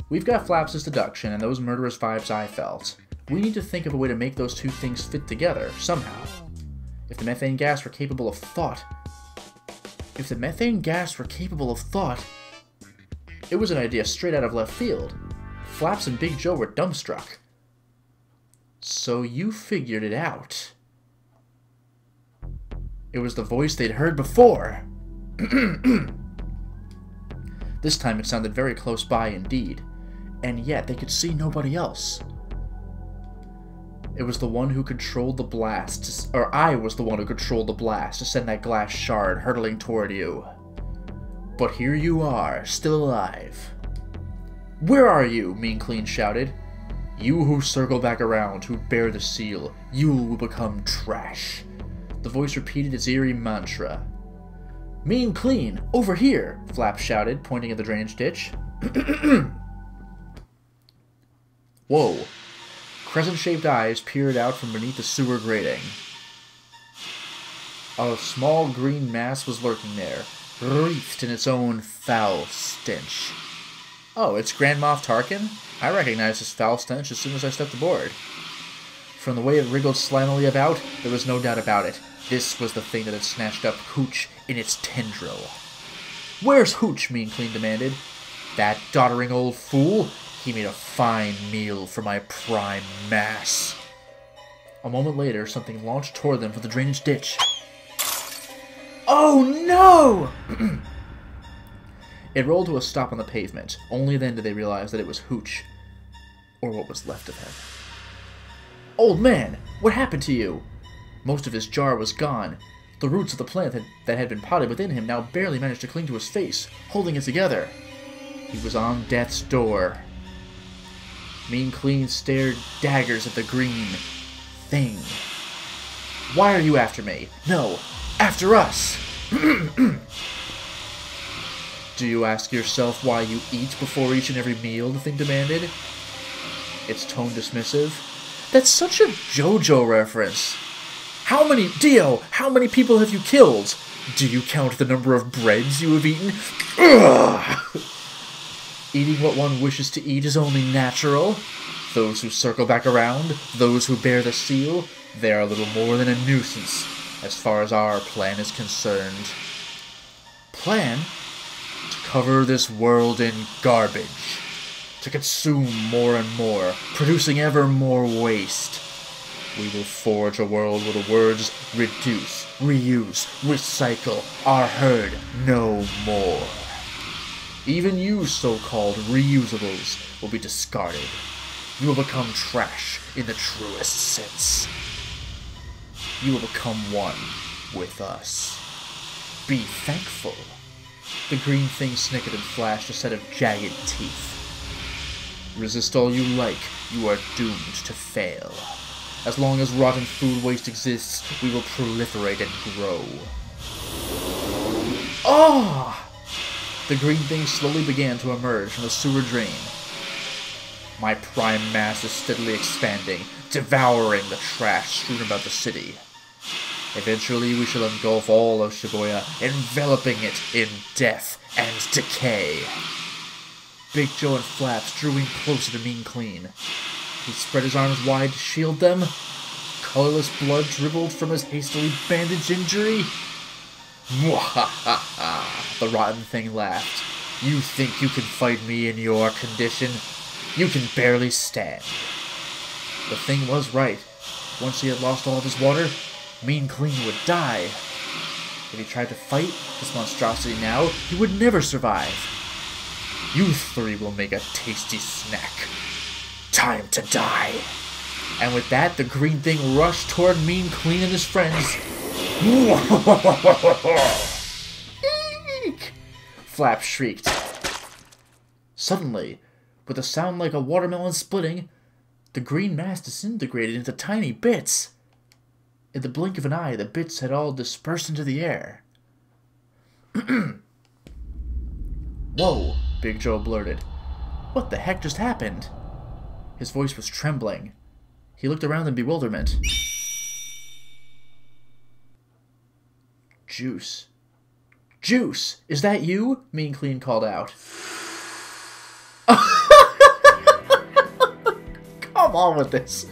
We've got Flaps' deduction and those murderous vibes I felt. We need to think of a way to make those two things fit together, somehow. If the methane gas were capable of thought... It was an idea straight out of left field. Flaps and Big Joe were dumbstruck. So you figured it out. It was the voice they'd heard before. This time it sounded very close by indeed, and yet they could see nobody else. It was the one who controlled the blast, or I was the one who controlled the blast to send that glass shard hurtling toward you. But here you are, still alive. Where are you? Mean Clean shouted. You who circle back around, who bear the seal, you will become trash. The voice repeated its eerie mantra. Mean Clean, over here, Flap shouted, pointing at the drainage ditch. Whoa. Crescent-shaped eyes peered out from beneath the sewer grating. A small green mass was lurking there, wreathed in its own foul stench. Oh, it's Grand Moff Tarkin? I recognized this foul stench as soon as I stepped aboard. From the way it wriggled slimily about, there was no doubt about it. This was the thing that had snatched up Hooch in its tendril. Where's Hooch? Mean Clean demanded. That doddering old fool? He made a fine meal for my prime mass. A moment later, something launched toward them from the drainage ditch. Oh no! It rolled to a stop on the pavement. Only then did they realize that it was Hooch. Or what was left of him. Old man, what happened to you? Most of his jar was gone. The roots of the plant that had been potted within him now barely managed to cling to his face, holding it together. He was on death's door. Mean Clean stared daggers at the green thing. Why are you after me? No, after us! Do you ask yourself why you eat before each and every meal? The thing demanded. Its tone dismissive. That's such a JoJo reference. How many people have you killed? Do you count the number of breads you have eaten? Ugh! Eating what one wishes to eat is only natural. Those who circle back around, those who bear the seal, they are little more than a nuisance, as far as our plan is concerned. Plan? To cover this world in garbage. To consume more and more, producing ever more waste. We will forge a world where the words reduce, reuse, recycle are heard no more. Even you so-called reusables will be discarded. You will become trash in the truest sense. You will become one with us. Be thankful. The green thing snickered and flashed a set of jagged teeth. Resist all you like, you are doomed to fail. As long as rotten food waste exists, we will proliferate and grow. Ah! The green thing slowly began to emerge from the sewer drain. My prime mass is steadily expanding, devouring the trash strewn about the city. Eventually we shall engulf all of Shibuya, enveloping it in death and decay. Big Joe and Flaps drew in closer to Mean Clean. He spread his arms wide to shield them. Colorless blood dribbled from his hastily bandaged injury. Mwahaha! The rotten thing laughed. You think you can fight me in your condition? You can barely stand. The thing was right. Once he had lost all of his water, Mean Clean would die. If he tried to fight this monstrosity now, he would never survive. You three will make a tasty snack. Time to die. And with that, the green thing rushed toward Mean Clean and his friends. Eek! Flap shrieked. Suddenly, with a sound like a watermelon splitting, the green mass disintegrated into tiny bits. In the blink of an eye, the bits had all dispersed into the air. Whoa, Big Joe blurted. What the heck just happened? His voice was trembling. He looked around in bewilderment. Juice. Juice! Is that you? Mean Clean called out. Come on with this.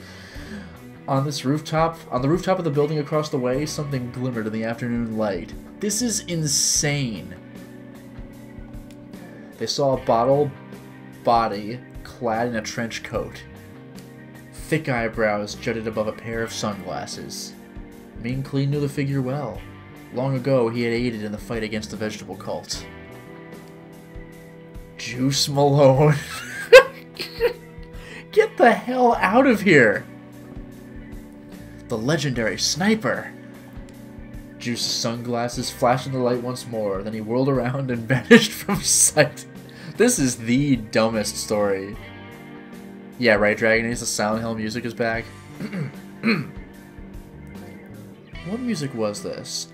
On the rooftop of the building across the way, something glimmered in the afternoon light. This is insane. They saw a body clad in a trench coat. Thick eyebrows jutted above a pair of sunglasses. Mean Clean knew the figure well. Long ago, he had aided in the fight against the vegetable cult. Juice Malone. Get the hell out of here! The legendary sniper! Juice's sunglasses flashed in the light once more, then he whirled around and vanished from sight. This is the dumbest story. Yeah, right, Dragon Ace, the Silent Hill music is back. What music was this?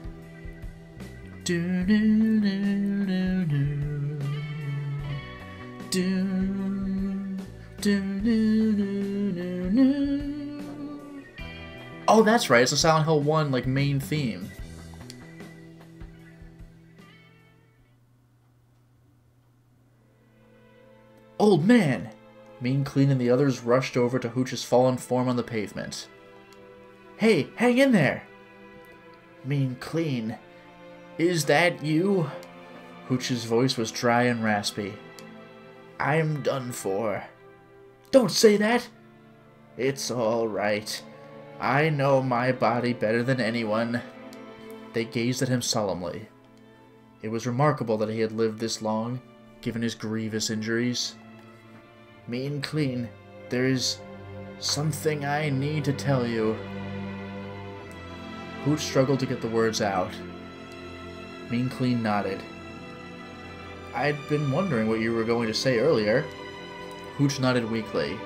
Oh, that's right, it's a Silent Hill 1, like, main theme. Old man! Mean Clean and the others rushed over to Hooch's fallen form on the pavement. Hey, hang in there! Mean Clean, is that you? Hooch's voice was dry and raspy. I'm done for. Don't say that! It's all right. I know my body better than anyone. They gazed at him solemnly. It was remarkable that he had lived this long, given his grievous injuries. Mean Clean, there is something I need to tell you. Hooch struggled to get the words out. Mean Clean nodded. I'd been wondering what you were going to say earlier. Hooch nodded weakly.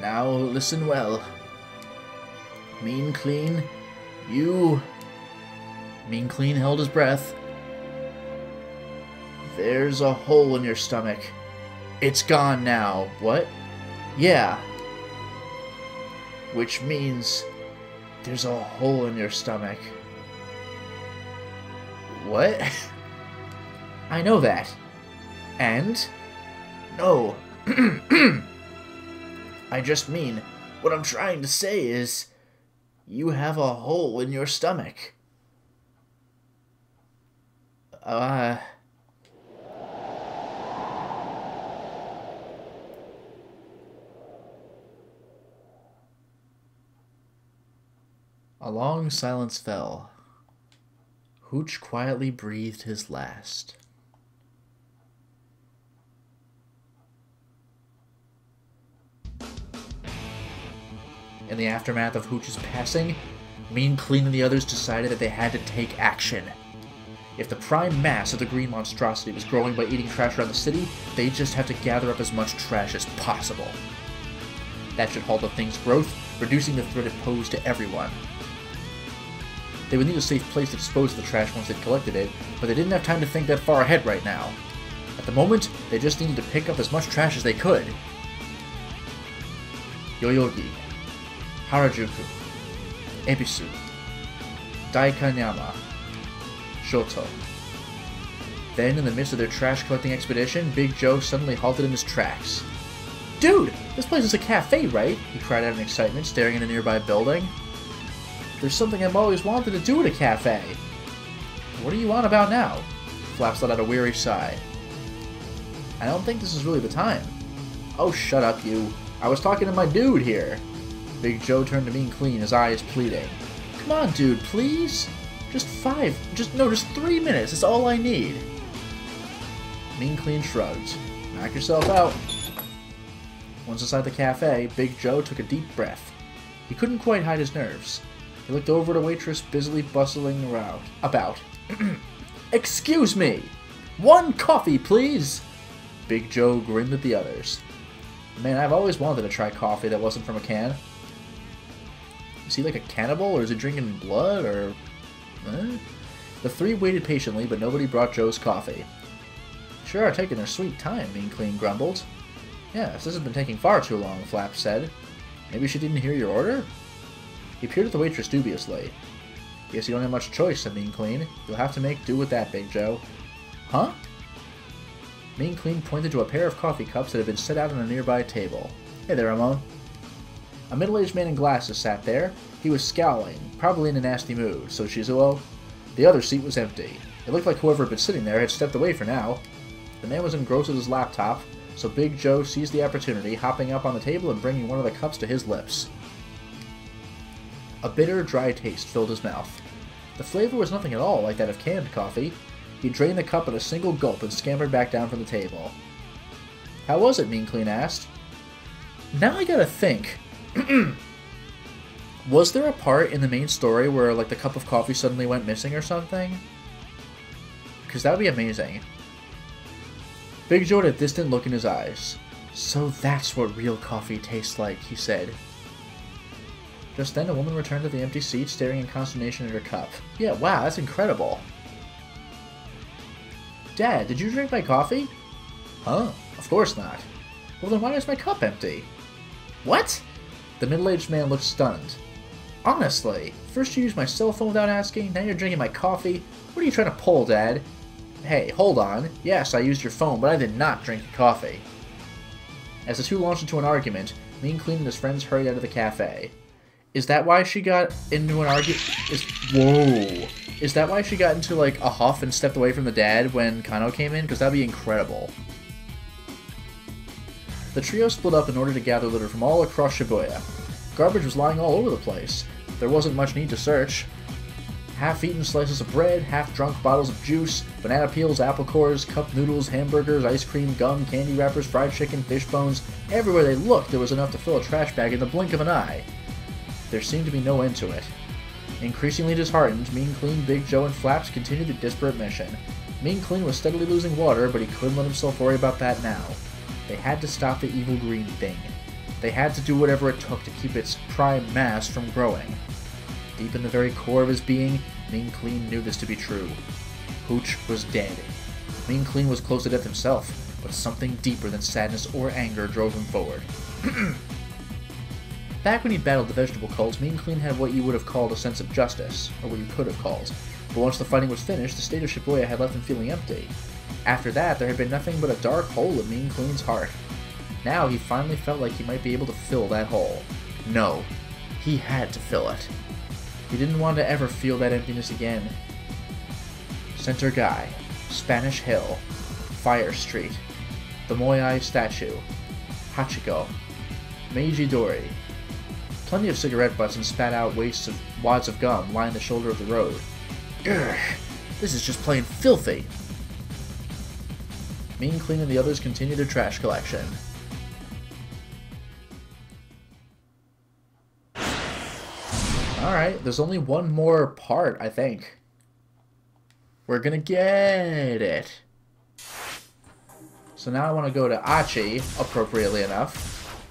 Now listen well. Mean Clean, you... Mean Clean held his breath. There's a hole in your stomach. It's gone now. What? Yeah. Which means there's a hole in your stomach. What? I know that. And? No. I just mean, what I'm trying to say is, you have a hole in your stomach. A long silence fell. Hooch quietly breathed his last. In the aftermath of Hooch's passing, Mean Clean and the others decided that they had to take action. If the prime mass of the green monstrosity was growing by eating trash around the city, they'd just have to gather up as much trash as possible. That should halt the thing's growth, reducing the threat it posed to everyone. They would need a safe place to dispose of the trash once they'd collected it, but they didn't have time to think that far ahead right now. At the moment, they just needed to pick up as much trash as they could. Yoyogi, Harajuku, Ebisu, Daikanyama, Shoto. Then, in the midst of their trash-collecting expedition, Big Joe suddenly halted in his tracks. Dude, this place is a cafe, right? He cried out in excitement, staring at a nearby building. There's something I've always wanted to do at a cafe. What are you on about now? Flaps let out a weary sigh. I don't think this is really the time. Oh, shut up, you. I was talking to my dude here. Big Joe turned to Mean Clean, his eyes pleading. Come on, dude, please? Just 3 minutes. That's all I need. Mean Clean shrugged. Knock yourself out. Once inside the cafe, Big Joe took a deep breath. He couldn't quite hide his nerves. He looked over at a waitress busily bustling about. Excuse me! 1 coffee, please! Big Joe grinned at the others. Man, I've always wanted to try coffee that wasn't from a can. Is he like a cannibal, or is he drinking blood, or... The 3 waited patiently, but nobody brought Joe's coffee. Sure are taking their sweet time, Mean Clean grumbled. Yes, this has been taking far too long, Flaps said. Maybe she didn't hear your order? He peered at the waitress dubiously. Guess you don't have much choice, said Mean Clean. You'll have to make do with that, Big Joe. Huh? Mean Clean pointed to a pair of coffee cups that had been set out on a nearby table. Hey there, Ramon. A middle-aged man in glasses sat there. He was scowling, probably in a nasty mood, so Shizuo. The other seat was empty. It looked like whoever had been sitting there had stepped away for now. The man was engrossed with his laptop, so Big Joe seized the opportunity, hopping up on the table and bringing one of the cups to his lips. A bitter, dry taste filled his mouth. The flavor was nothing at all like that of canned coffee. He drained the cup at a single gulp and scampered back down from the table. How was it? Mean Clean asked. Now I gotta think. Was there a part in the main story where, like, the cup of coffee suddenly went missing or something? Because that would be amazing. Big Joe had a distant look in his eyes. So that's what real coffee tastes like, he said. Just then, a woman returned to the empty seat, staring in consternation at her cup. Yeah, wow, that's incredible. Dad, did you drink my coffee? Huh? Of course not. Well, then why is my cup empty? What? The middle-aged man looked stunned. Honestly, first you used my cell phone without asking, now you're drinking my coffee? What are you trying to pull, Dad? Hey, hold on. Yes, I used your phone, but I did not drink your coffee. As the two launched into an argument, Mean Clean and his friends hurried out of the cafe. Is that why she got into an argument? Whoa! Is that why she got into, like, a huff and stepped away from the dad when Kano came in? Because that'd be incredible. The trio split up in order to gather litter from all across Shibuya. Garbage was lying all over the place. There wasn't much need to search. Half-eaten slices of bread, half-drunk bottles of juice, banana peels, apple cores, cup noodles, hamburgers, ice cream, gum, candy wrappers, fried chicken, fish bones. Everywhere they looked, there was enough to fill a trash bag in the blink of an eye. There seemed to be no end to it. Increasingly disheartened, Mean Clean, Big Joe, and Flaps continued the disparate mission. Mean Clean was steadily losing water, but he couldn't let himself worry about that now. They had to stop the evil green thing. They had to do whatever it took to keep its prime mass from growing. Deep in the very core of his being, Mean Clean knew this to be true. Hooch was dead. Mean Clean was close to death himself, but something deeper than sadness or anger drove him forward. Back when he battled the vegetable cult, Mean Clean had what you would have called a sense of justice, or what you could have called. But once the fighting was finished, the state of Shibuya had left him feeling empty. After that, there had been nothing but a dark hole in Mean Clean's heart. Now he finally felt like he might be able to fill that hole. No, he had to fill it. He didn't want to ever feel that emptiness again. Center Guy, Spanish Hill, Fire Street, the Moai statue, Hachiko, Meiji Dori. Plenty of cigarette butts and spat out wads of gum lined the shoulder of the road. Ugh, this is just plain filthy. Mean Clean and the others continued their trash collection. Alright, there's only one more part, I think. We're gonna get it. So now I want to go to Achi, appropriately enough,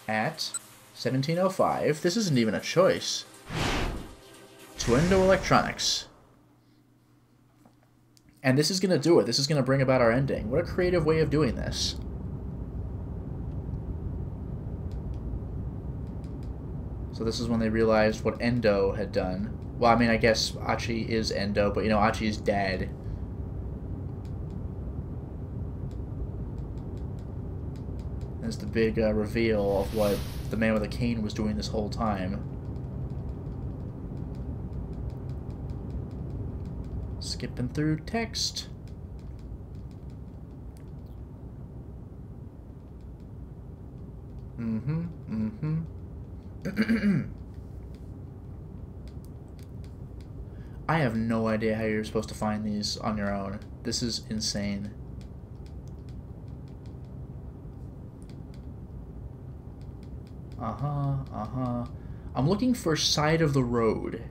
at 1705. This isn't even a choice. Tuendo Electronics. And this is going to do it. This is going to bring about our ending. What a creative way of doing this. So this is when they realized what Endo had done. Well, I mean, I guess Achi is Endo, but, you know, Achi is dead. There's the big, reveal of what the man with a cane was doing this whole time. 「 The man with the cane was doing this whole time. 「 The man with the cane was doing this whole time. 」 The man with the cane was doing this whole time. 」 The man with the cane was doing this whole time. 」 The man with the cane was doing this whole time. 」 The man with the cane was doing this whole time. 」 The man with the cane was doing this whole time. 」 The man with the cane was doing this whole time. « skipping through text. I have no idea how you're supposed to find these on your own. This is insane. I'm looking for side of the road.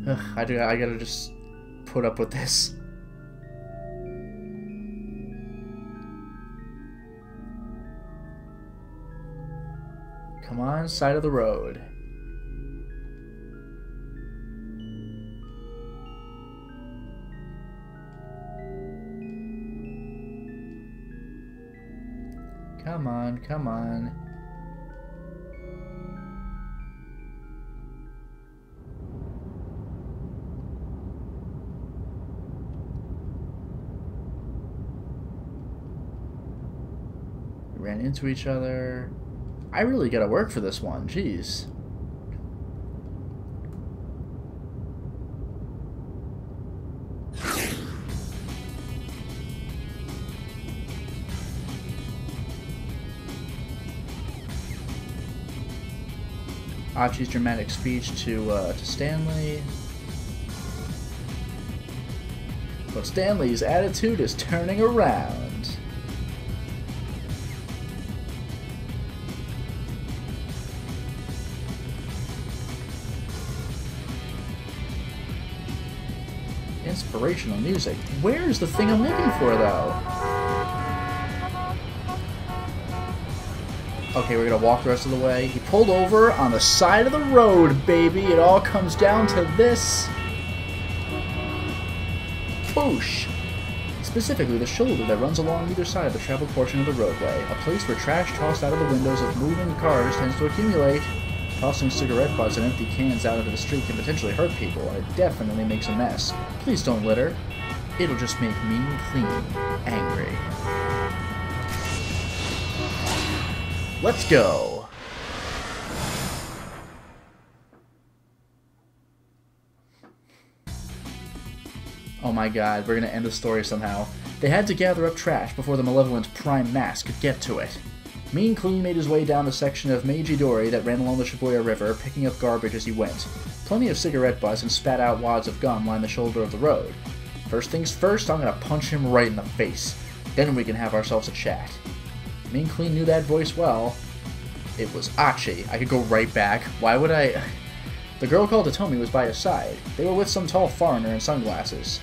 Ugh, I gotta just put up with this. Come on, side of the road. Come on, come on. We ran into each other. I really gotta work for this one, jeez. Achi's dramatic speech to Stanley. But Stanley's attitude is turning around. Inspirational music. Where's the thing I'm looking for, though? Okay, we're gonna walk the rest of the way. He pulled over on the side of the road, baby. It all comes down to this. Boosh! Specifically, the shoulder that runs along either side of the traveled portion of the roadway. A place where trash tossed out of the windows of moving cars tends to accumulate. Tossing cigarette butts and empty cans out into the street can potentially hurt people, and it definitely makes a mess. Please don't litter. It'll just make Mean Clean angry. Let's go! Oh my god, we're gonna end the story somehow. They had to gather up trash before the malevolent Prime Mask could get to it. Mean Clean made his way down the section of Meiji-dori that ran along the Shibuya River, picking up garbage as he went. Plenty of cigarette butts and spat-out wads of gum lined the shoulder of the road. First things first, I'm gonna punch him right in the face. Then we can have ourselves a chat. Mean Clean knew that voice well. It was Achi. I could go right back. Why would I... The girl called Tomomi was by his side. They were with some tall foreigner in sunglasses.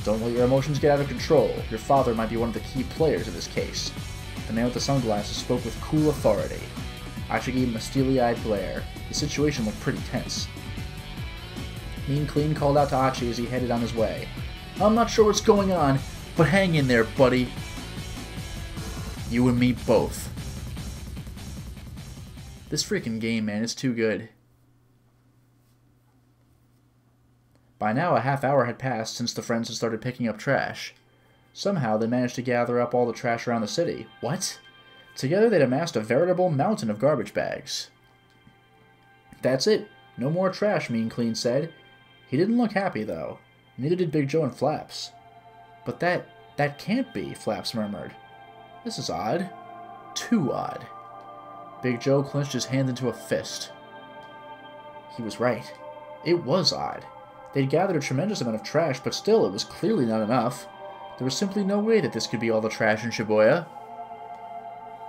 Don't let your emotions get out of control. Your father might be one of the key players in this case. The man with the sunglasses spoke with cool authority. Achi gave him a steely-eyed glare. The situation looked pretty tense. Mean Clean called out to Achi as he headed on his way. I'm not sure what's going on, but hang in there, buddy. You and me both. This freaking game, man, is too good. By now, a half hour had passed since the friends had started picking up trash. Somehow, they managed to gather up all the trash around the city. What? Together, they'd amassed a veritable mountain of garbage bags. That's it. No more trash, Mean Clean said. He didn't look happy, though. Neither did Big Joe and Flaps. But that can't be, Flaps murmured. This is odd. Too odd. Big Joe clenched his hand into a fist. He was right. It was odd. They'd gathered a tremendous amount of trash, but still, it was clearly not enough. There was simply no way that this could be all the trash in Shibuya.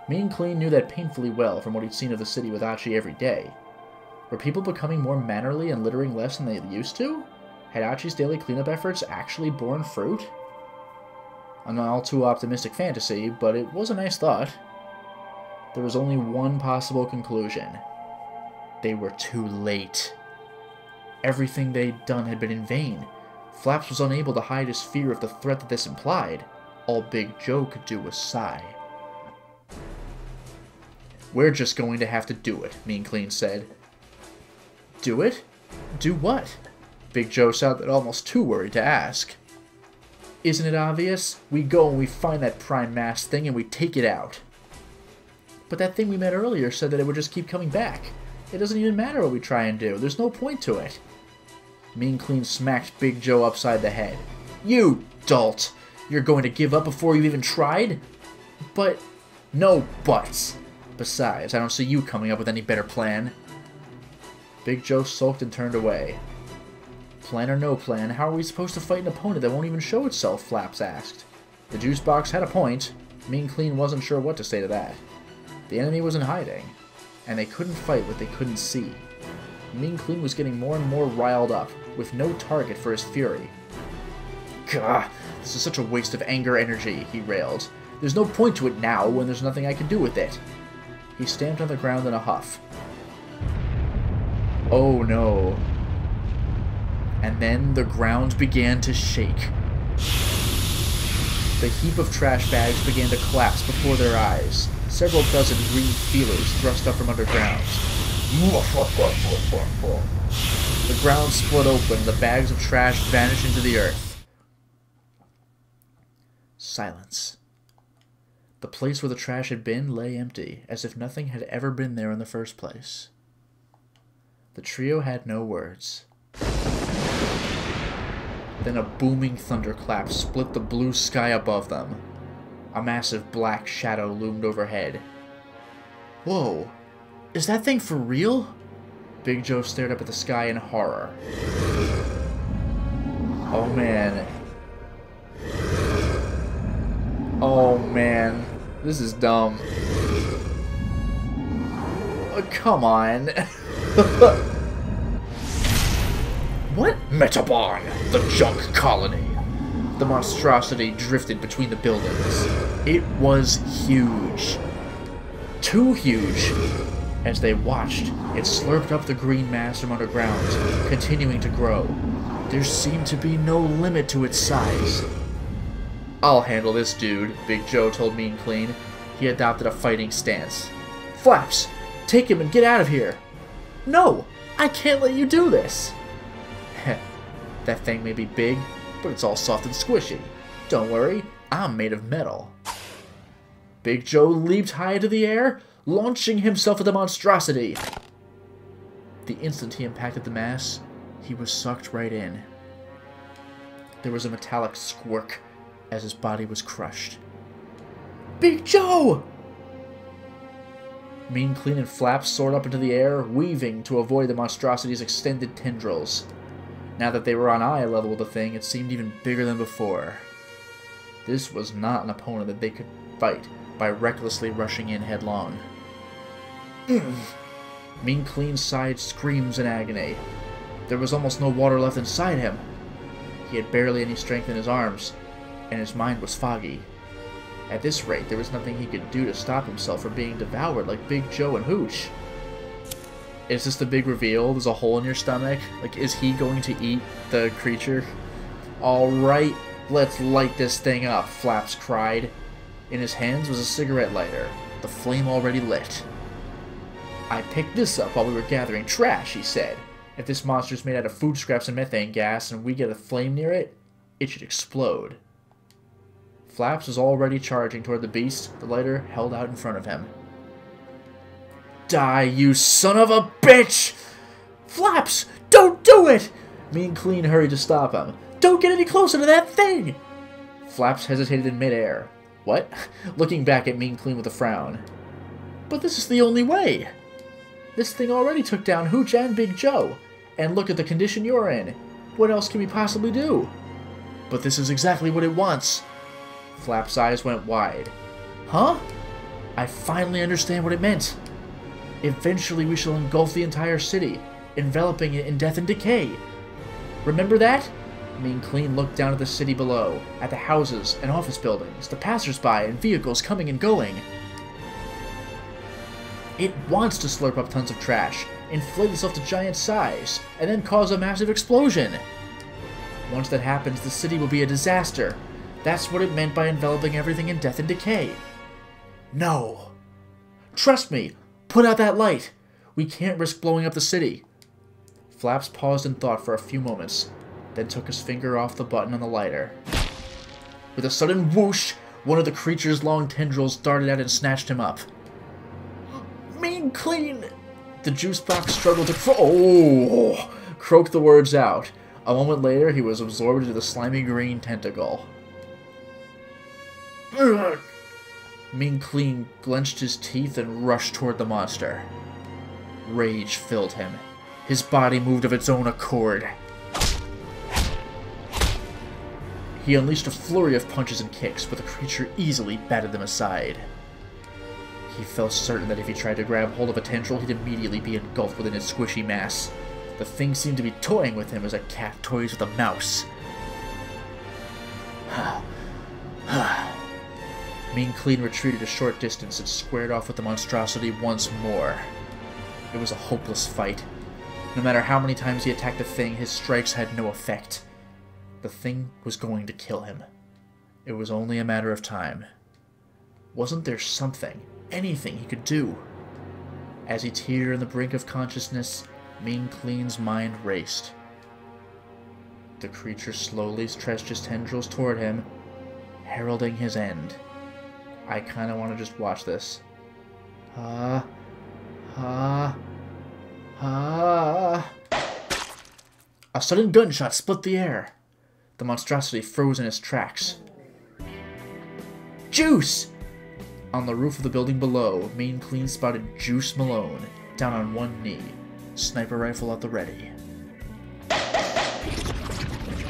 Mean Clean knew that painfully well from what he'd seen of the city with Achi every day. Were people becoming more mannerly and littering less than they used to? Had Achi's daily cleanup efforts actually borne fruit? An all too optimistic fantasy, but it was a nice thought. There was only one possible conclusion. They were too late. Everything they'd done had been in vain. Flaps was unable to hide his fear of the threat that this implied. All Big Joe could do was sigh. We're just going to have to do it, Mean Clean said. Do it? Do what? Big Joe sounded almost too worried to ask. Isn't it obvious? We go and we find that prime mass thing and we take it out. But that thing we met earlier said that it would just keep coming back. It doesn't even matter what we try and do. There's no point to it. Mean Clean smacked Big Joe upside the head. You dolt! You're going to give up before you've even tried? But... no buts. Besides, I don't see you coming up with any better plan. Big Joe sulked and turned away. Plan or no plan, how are we supposed to fight an opponent that won't even show itself? Flaps asked. The juice box had a point. Mean Clean wasn't sure what to say to that. The enemy was in hiding, and they couldn't fight what they couldn't see. Mean Clean was getting more and more riled up, with no target for his fury. Gah, this is such a waste of anger energy, he railed. There's no point to it now when there's nothing I can do with it. He stamped on the ground in a huff. Oh no. And then the ground began to shake. The heap of trash bags began to collapse before their eyes. Several dozen green feelers thrust up from underground. The ground split open and the bags of trash vanished into the earth. Silence. The place where the trash had been lay empty, as if nothing had ever been there in the first place. The trio had no words. Then a booming thunderclap split the blue sky above them. A massive black shadow loomed overhead. Whoa, is that thing for real? Big Joe stared up at the sky in horror. Oh man. Oh man, this is dumb. Come on. What? Metabon, the junk colony. The monstrosity drifted between the buildings. It was huge. Too huge. As they watched, it slurped up the green mass from underground, continuing to grow. There seemed to be no limit to its size. I'll handle this dude, Big Joe told Mean Clean. He adopted a fighting stance. Flaps, take him and get out of here. No, I can't let you do this. Heh, that thing may be big, but it's all soft and squishy. Don't worry, I'm made of metal. Big Joe leaped high into the air, launching himself at the monstrosity. The instant he impacted the mass, he was sucked right in. There was a metallic squirk as his body was crushed. Big Joe! Mean Clean and Flaps soared up into the air, weaving to avoid the monstrosity's extended tendrils. Now that they were on eye level with the thing, it seemed even bigger than before. This was not an opponent that they could fight by recklessly rushing in headlong. Mean Clean sighed screams in agony. There was almost no water left inside him. He had barely any strength in his arms, and his mind was foggy. At this rate, there was nothing he could do to stop himself from being devoured like Big Joe and Hooch. Is this the big reveal? There's a hole in your stomach? Like, is he going to eat the creature? Alright, let's light this thing up, Flaps cried. In his hands was a cigarette lighter, the flame already lit. I picked this up while we were gathering trash, he said. If this monster's made out of food scraps and methane gas and we get a flame near it, it should explode. Flaps was already charging toward the beast, the lighter held out in front of him. Die, you son of a bitch! Flaps, don't do it! Mean Clean hurried to stop him. Don't get any closer to that thing! Flaps hesitated in midair. What? Looking back at Mean Clean with a frown. But this is the only way. This thing already took down Hooch and Big Joe. And look at the condition you're in. What else can we possibly do? But this is exactly what it wants. Flap's eyes went wide. Huh? I finally understand what it meant. Eventually we shall engulf the entire city, enveloping it in death and decay. Remember that? Mean Clean looked down at the city below, at the houses and office buildings, the passers-by and vehicles coming and going. It wants to slurp up tons of trash, inflate itself to giant size, and then cause a massive explosion. Once that happens, the city will be a disaster. That's what it meant by enveloping everything in death and decay. No. Trust me, Put out that light! We can't risk blowing up the city. Flaps paused in thought for a few moments, then took his finger off the button on the lighter. With a sudden whoosh, one of the creature's long tendrils darted out and snatched him up. Mean clean! The juice box struggled to croak the words out. A moment later, he was absorbed into the slimy green tentacle. Ugh. Mean Clean clenched his teeth and rushed toward the monster. Rage filled him. His body moved of its own accord. He unleashed a flurry of punches and kicks, but the creature easily batted them aside. He felt certain that if he tried to grab hold of a tendril, he'd immediately be engulfed within its squishy mass. The thing seemed to be toying with him as a cat toys with a mouse. Mean Clean retreated a short distance and squared off with the monstrosity once more. It was a hopeless fight. No matter how many times he attacked the thing, his strikes had no effect. The thing was going to kill him. It was only a matter of time. Wasn't there something, anything he could do? As he teetered on the brink of consciousness, Mean Clean's mind raced. The creature slowly stretched his tendrils toward him, heralding his end. I kinda want to just watch this. A sudden gunshot split the air. The monstrosity froze in its tracks. Juice! On the roof of the building below, Mean Clean spotted Juice Malone, down on one knee, sniper rifle at the ready.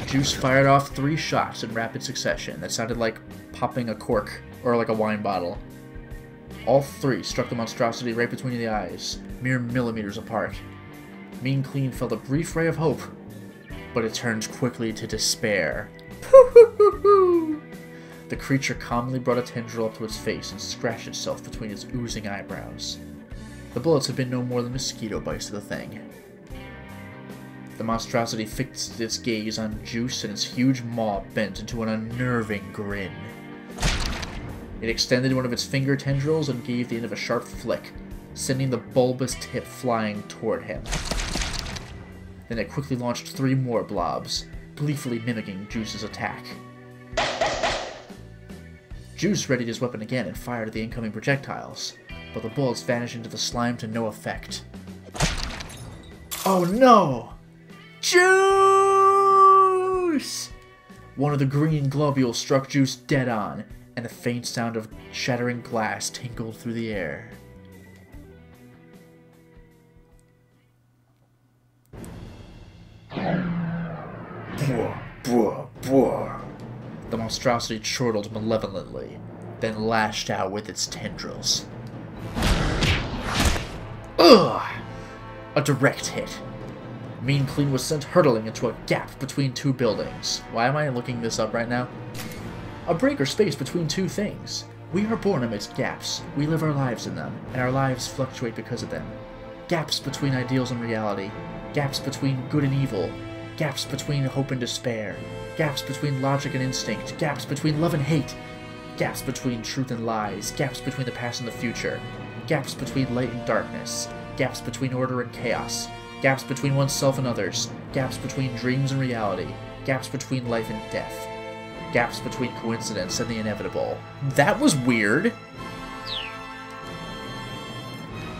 Juice fired off 3 shots in rapid succession that sounded like popping a cork, or like a wine bottle. All 3 struck the monstrosity right between the eyes, mere millimeters apart. Mean Clean felt a brief ray of hope, but it turned quickly to despair. The creature calmly brought a tendril up to its face and scratched itself between its oozing eyebrows. The bullets had been no more than mosquito bites to the thing. The monstrosity fixed its gaze on Juice, and its huge maw bent into an unnerving grin. It extended one of its finger tendrils and gave the end of a sharp flick, sending the bulbous tip flying toward him. Then it quickly launched 3 more blobs, gleefully mimicking Juice's attack. Juice readied his weapon again and fired at the incoming projectiles, but the bullets vanished into the slime to no effect. Oh no! Juice! One of the green globules struck Juice dead on, and the faint sound of shattering glass tinkled through the air. The monstrosity chortled malevolently, then lashed out with its tendrils. Ugh! A direct hit. Mean Clean was sent hurtling into a gap between 2 buildings. Why am I looking this up right now? A break or space between 2 things. We are born amidst gaps. We live our lives in them, and our lives fluctuate because of them. Gaps between ideals and reality. Gaps between good and evil. Gaps between hope and despair. Gaps between logic and instinct. Gaps between love and hate. Gaps between truth and lies. Gaps between the past and the future. Gaps between light and darkness. Gaps between order and chaos. Gaps between oneself and others. Gaps between dreams and reality. Gaps between life and death. Gaps between coincidence and the inevitable. That was weird!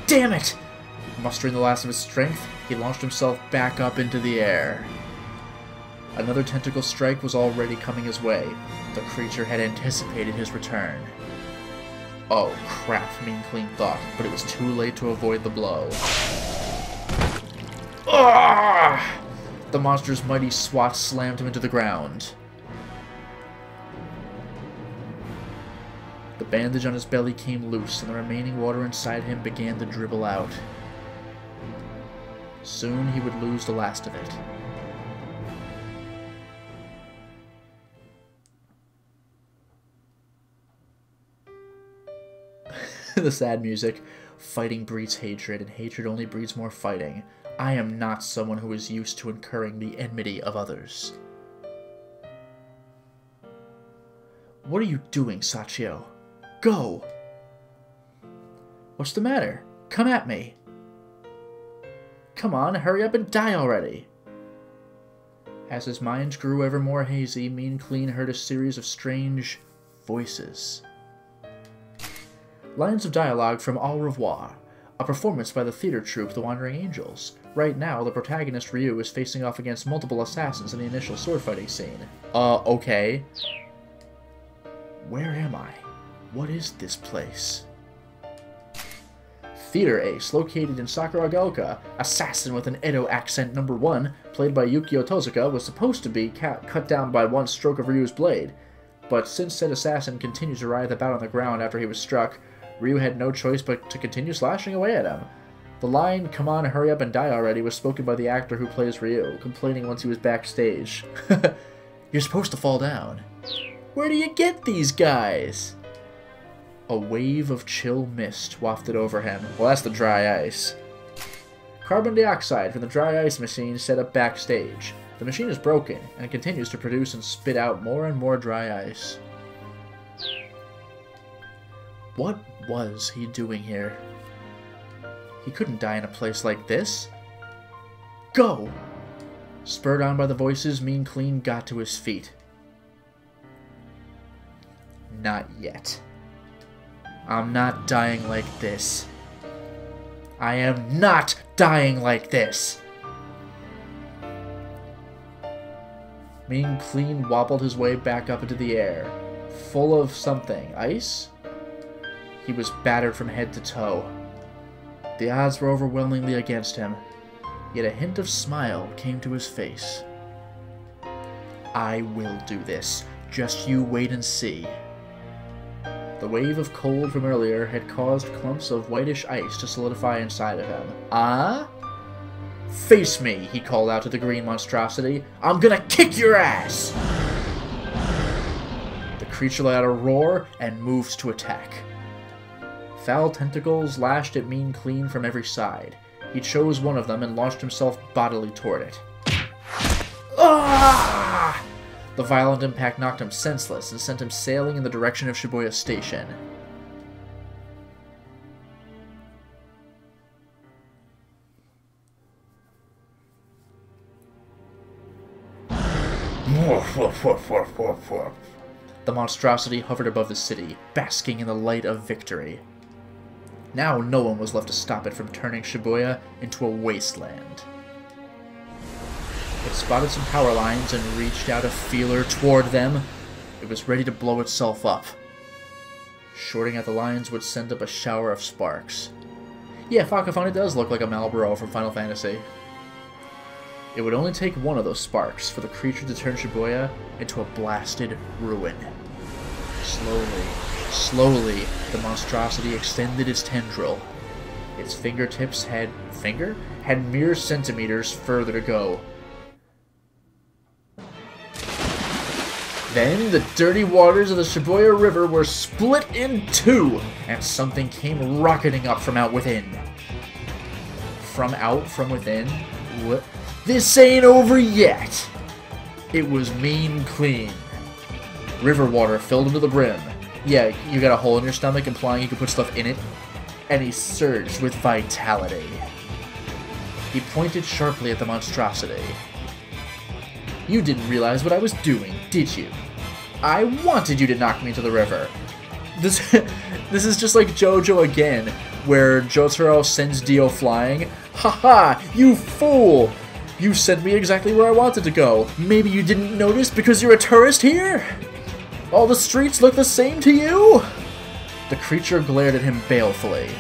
Damn it! Mustering the last of his strength, he launched himself back up into the air. Another tentacle strike was already coming his way. The creature had anticipated his return. Oh crap, Mean Clean thought, but it was too late to avoid the blow. Ugh! The monster's mighty swat slammed him into the ground. The bandage on his belly came loose, and the remaining water inside him began to dribble out. Soon he would lose the last of it. The sad music. Fighting breeds hatred, and hatred only breeds more fighting. I am not someone who is used to incurring the enmity of others. What are you doing, Sachio? Go! What's the matter? Come at me. Come on, hurry up and die already. As his mind grew ever more hazy, Mean Clean heard a series of strange voices. Lines of dialogue from Au Revoir, a performance by the theater troupe The Wandering Angels. Right now, the protagonist Ryu is facing off against multiple assassins in the initial sword-fighting scene. Okay. Where am I? What is this place? Theater ace, located in Sakuragaoka, assassin with an Edo accent #1, played by Yukio Tozuka, was supposed to be cut down by one stroke of Ryu's blade. But since said assassin continued to writhe about on the ground after he was struck, Ryu had no choice but to continue slashing away at him. The line, "Come on, hurry up and die already," was spoken by the actor who plays Ryu, complaining once he was backstage. You're supposed to fall down. Where do you get these guys? A wave of chill mist wafted over him. Well, that's the dry ice. Carbon dioxide from the dry ice machine set up backstage. The machine is broken, and continues to produce and spit out more and more dry ice. What was he doing here? He couldn't die in a place like this. Go! Spurred on by the voices, Mean Clean got to his feet. Not yet. I'm not dying like this. I am not dying like this! Mean Clean wobbled his way back up into the air, full of something. Ice? He was battered from head to toe. The odds were overwhelmingly against him, yet a hint of smile came to his face. I will do this. Just you wait and see. The wave of cold from earlier had caused clumps of whitish ice to solidify inside of him. Ah? Face me, he called out to the green monstrosity. I'm gonna kick your ass! The creature let out a roar and moved to attack. Foul tentacles lashed at Mean Clean from every side. He chose one of them and launched himself bodily toward it. Ah! The violent impact knocked him senseless and sent him sailing in the direction of Shibuya Station. The monstrosity hovered above the city, basking in the light of victory. Now no one was left to stop it from turning Shibuya into a wasteland. It spotted some power lines and reached out a feeler toward them. It was ready to blow itself up. Shorting at the lines would send up a shower of sparks. Yeah, Fakafon, it does look like a Malboro from Final Fantasy. It would only take one of those sparks for the creature to turn Shibuya into a blasted ruin. Slowly, the monstrosity extended its tendril. Its fingertips had mere centimeters further to go. Then the dirty waters of the Shibuya River were split in two, and something came rocketing up from out within. From within? What? This ain't over yet! It was Mean Clean. River water filled him to the brim. Yeah, you got a hole in your stomach implying you could put stuff in it? And he surged with vitality. He pointed sharply at the monstrosity. You didn't realize what I was doing, did you? I wanted you to knock me into the river. This is just like JoJo again, where Jotaro sends Dio flying. Haha, you fool! You sent me exactly where I wanted to go. Maybe you didn't notice because you're a tourist here? All the streets look the same to you? The creature glared at him balefully.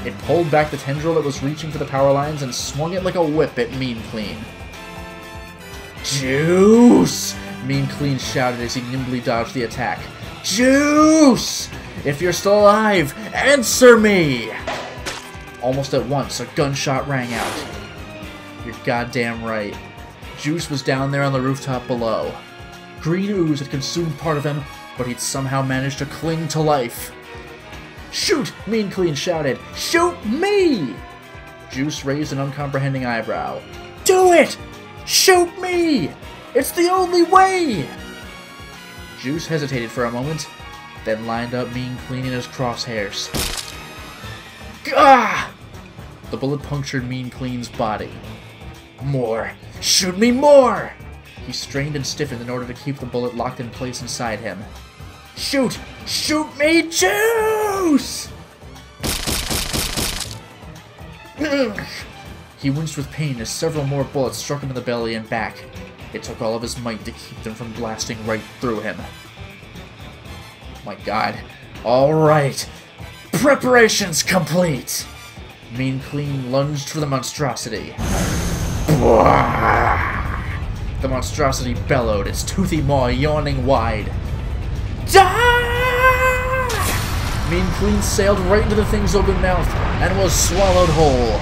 It pulled back the tendril that was reaching for the power lines and swung it like a whip at Mean Clean. Juice! Mean Clean shouted as he nimbly dodged the attack. Juice! If you're still alive, answer me! Almost at once, a gunshot rang out. You're goddamn right. Juice was down there on the rooftop below. Green ooze had consumed part of him, but he'd somehow managed to cling to life. Shoot! Mean Clean shouted. Shoot me! Juice raised an uncomprehending eyebrow. Do it! Shoot me! It's the only way! Juice hesitated for a moment, then lined up Mean Clean in his crosshairs. Gah! The bullet punctured Mean Clean's body. More! Shoot me more! He strained and stiffened in order to keep the bullet locked in place inside him. Shoot! Shoot me, juice! He winced with pain as several more bullets struck him in the belly and back. It took all of his might to keep them from blasting right through him. My god. Alright. Preparations complete! Mean Clean lunged for the monstrosity. The monstrosity bellowed, its toothy maw yawning wide. Die! Mean Clean sailed right into the thing's open mouth and was swallowed whole.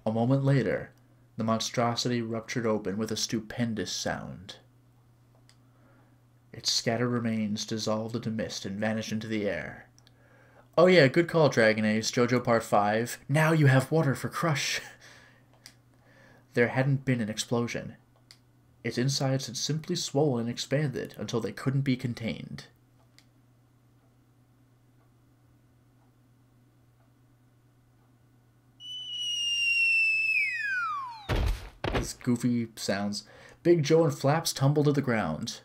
A moment later, the monstrosity ruptured open with a stupendous sound. Its scattered remains dissolved into mist and vanished into the air. Oh yeah, good call, Dragon Ace. JoJo Part 5. Now you have water for Crush. There hadn't been an explosion. Its insides had simply swollen and expanded until they couldn't be contained. These goofy sounds. Big Joe and Flaps tumbled to the ground.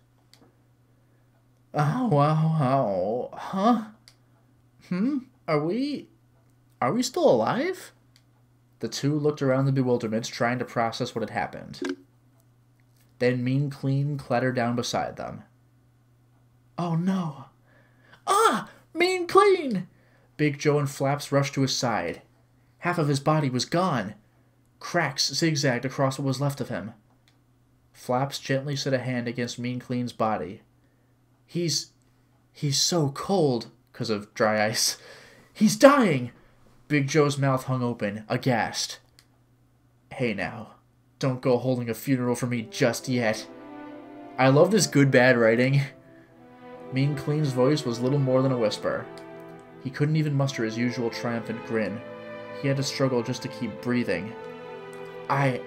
Oh, wow, huh? Are we still alive? The two looked around in bewilderment, trying to process what had happened. Then Mean Clean clattered down beside them. Oh no. Ah! Mean Clean! Big Joe and Flaps rushed to his side. Half of his body was gone. Cracks zigzagged across what was left of him. Flaps gently set a hand against Mean Clean's body. He's so cold, 'cause of dry ice. He's dying! Big Joe's mouth hung open, aghast. Hey now, don't go holding a funeral for me just yet. I love this good-bad writing. Mean Clean's voice was little more than a whisper. He couldn't even muster his usual triumphant grin. He had to struggle just to keep breathing. I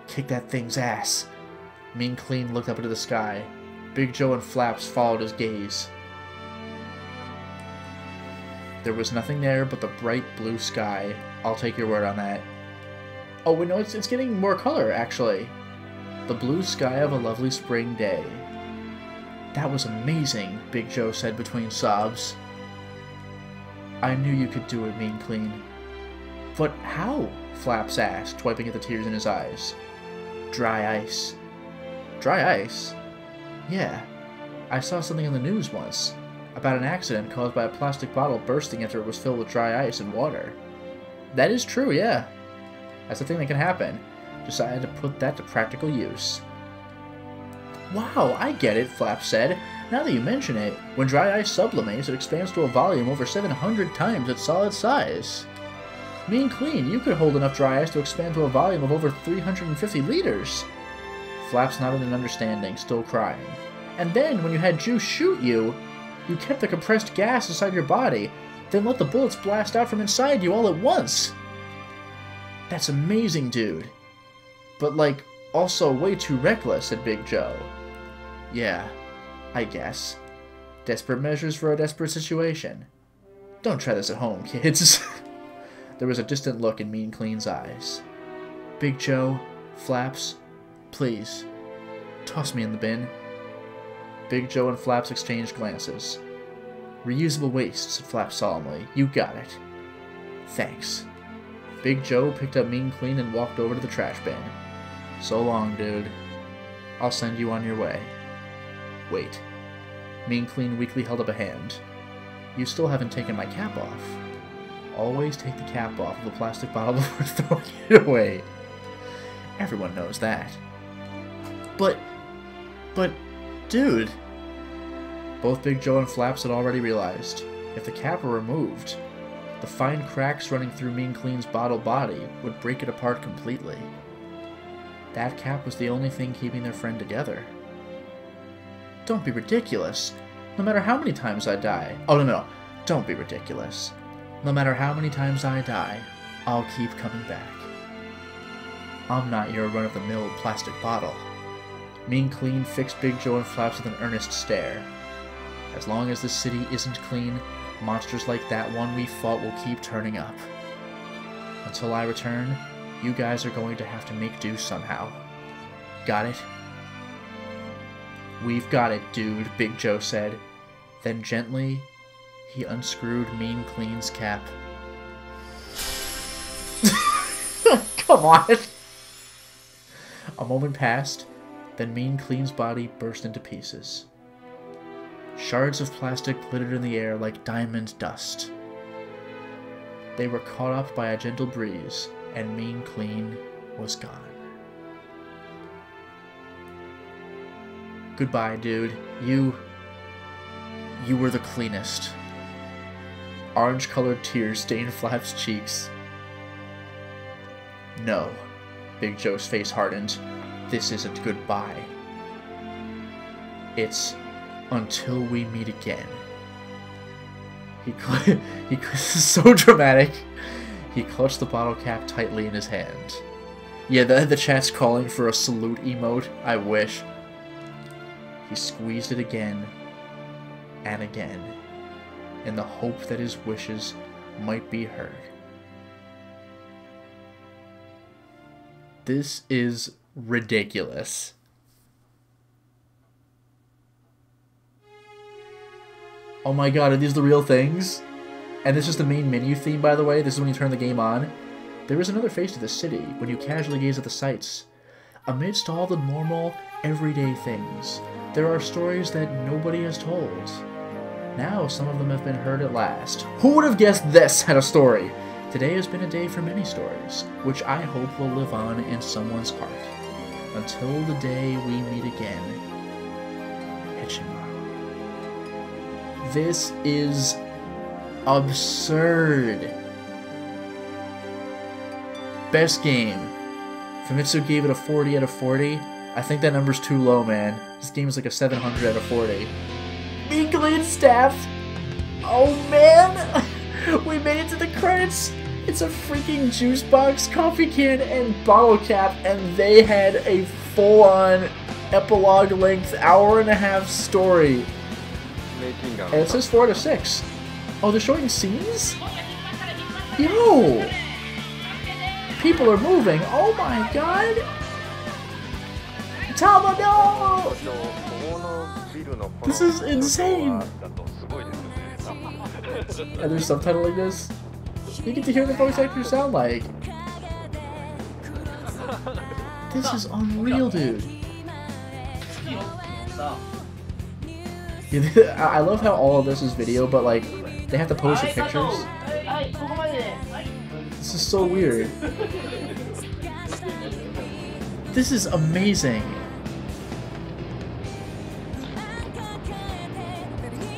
kicked that thing's ass. Mean Clean looked up into the sky. Big Joe and Flaps followed his gaze. There was nothing there but the bright blue sky. I'll take your word on that. Oh, wait, no, it's getting more color, actually. The blue sky of a lovely spring day. That was amazing, Big Joe said between sobs. I knew you could do it, Mean Clean. But how? Flaps asked, wiping at the tears in his eyes. Dry ice. Dry ice? Yeah. I saw something in the news once. About an accident caused by a plastic bottle bursting after it was filled with dry ice and water. That is true, yeah. That's a thing that can happen. Decided to put that to practical use. Wow, I get it, Flaps said. Now that you mention it, when dry ice sublimates, it expands to a volume over 700 times its solid size. Mean Clean, you could hold enough dry ice to expand to a volume of over 350 liters. Flaps nodded in understanding, still crying. And then, when you had Juice shoot you, you kept the compressed gas inside your body, then let the bullets blast out from inside you all at once. That's amazing, dude. But, like, also way too reckless, said Big Joe. Yeah, I guess. Desperate measures for a desperate situation. Don't try this at home, kids. There was a distant look in Mean Clean's eyes. Big Joe, Flaps, please, toss me in the bin. Big Joe and Flaps exchanged glances. Reusable waste, said Flaps solemnly. You got it. Thanks. Big Joe picked up Mean Clean and walked over to the trash bin. So long, dude. I'll send you on your way. Wait. Mean Clean weakly held up a hand. You still haven't taken my cap off. Always take the cap off of the plastic bottle before throwing it away. Everyone knows that. But, dude. Both Big Joe and Flaps had already realized. If the cap were removed, the fine cracks running through Mean Clean's bottle body would break it apart completely. That cap was the only thing keeping their friend together. Don't be ridiculous. No matter how many times I die... Oh, no. Don't be ridiculous. No matter how many times I die, I'll keep coming back. I'm not your run-of-the-mill plastic bottle. Mean Clean fixed Big Joe and Flaps with an earnest stare. As long as the city isn't clean, monsters like that one we fought will keep turning up. Until I return, you guys are going to have to make do somehow. Got it? We've got it, dude, Big Joe said. Then gently, he unscrewed Mean Clean's cap. Come on! A moment passed, then Mean Clean's body burst into pieces. Shards of plastic glittered in the air like diamond dust. They were caught up by a gentle breeze, and Mean Clean was gone. Goodbye, dude. You were the cleanest. Orange-colored tears stained Flap's cheeks. No. Big Joe's face hardened. This isn't goodbye. It's until we meet again. This is so dramatic. He clutched the bottle cap tightly in his hand. Yeah, the chat's calling for a salute emote. I wish. He squeezed it again and again, in the hope that his wishes might be heard. This is ridiculous. Oh my god, are these the real things? And this is the main menu theme, by the way. This is when you turn the game on. There is another face to the city when you casually gaze at the sights. Amidst all the normal, everyday things, there are stories that nobody has told. Now some of them have been heard at last. Who would have guessed this had a story? Today has been a day for many stories, which I hope will live on in someone's heart. Until the day we meet again. Hitchinborough. This is absurd. Best game. Famitsu gave it a 40 out of 40. I think that number's too low, man. This game is like a 700 out of 40. Mean Clean staff! Oh man! We made it to the credits! It's a freaking juice box, coffee can, and bottle cap, and they had a full-on epilogue length hour-and-a-half story. And it says 4 out of 6. Oh, they're showing scenes? Yo! People are moving. Oh my god! Tama, no! This is insane! And there's subtitling this? You get to hear the voice actors sound like. This is unreal, dude. I love how all of this is video, but like, they have to pose for pictures. This is so weird. This is amazing.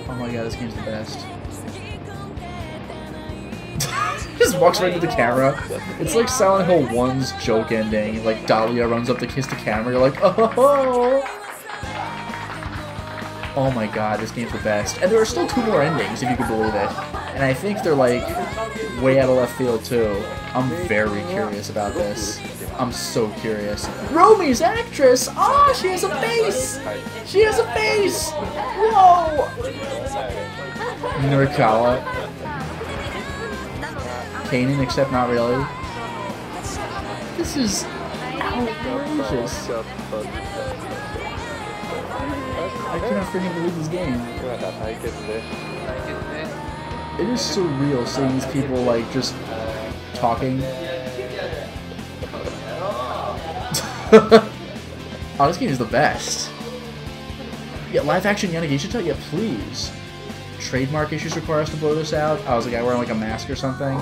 Oh my god, this game's the best. Just walks right into the camera. It's like Silent Hill 1's joke ending. Like Dahlia runs up to kiss the camera. You're like, oh! Oh my god, this game's the best. And there are still 2 more endings, if you can believe it. And I think they're like way out of left field too. I'm very curious about this. I'm so curious. Romy's actress! Oh, she has a face! She has a face! Whoa! Nurikawa. Kanan, except not really. This is outrageous. I cannot freaking believe this game. It is surreal seeing these people like just talking. Oh, this game is the best. Yeah, live action Yanagishita? Yeah, please. Trademark issues require us to blow this out. I was like, I wearing like a mask or something.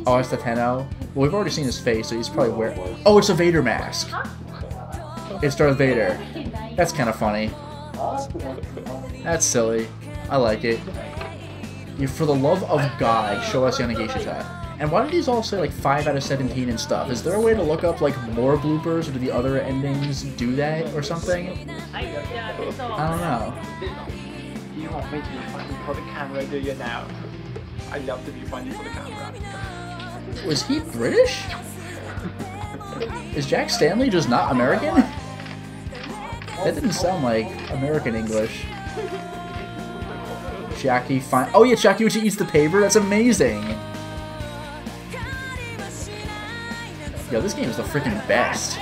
Oh, it's the Tenno. Well, we've already seen his face, so he's probably wearing. Oh, it's a Vader mask. It's Darth Vader. That's kind of funny. That's silly. I like it. For the love of God, show us Yanagishita. And why did these all say like 5 out of 17 and stuff? Is there a way to look up like more bloopers, or do the other endings do that or something? I don't know. You want me to be funny for the camera, do you now? I love to be funny for the camera. Was he British? Is Jack Stanley just not American? That didn't sound like American English. Jackie fine. Oh yeah, Jackie when she eats the paper. That's amazing. Yo, this game is the freaking best.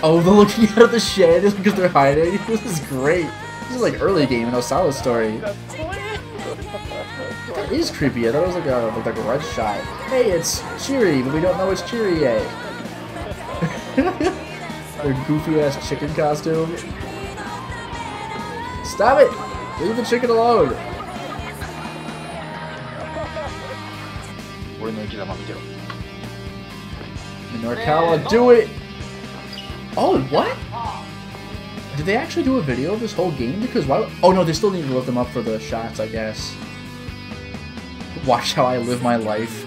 Oh, the looking out of the shed is because they're hiding. This is great. This is like early game in Osawa's story. That is creepy. I thought it was like a red shot. Hey, it's Cheery, but we don't know it's Cheery yet. Their goofy ass chicken costume. Stop it! Leave the chicken alone. Norikawa, do it! Oh, what? Did they actually do a video of this whole game? Because why? Oh no, they still need to look them up for the shots, I guess. Watch how I live my life.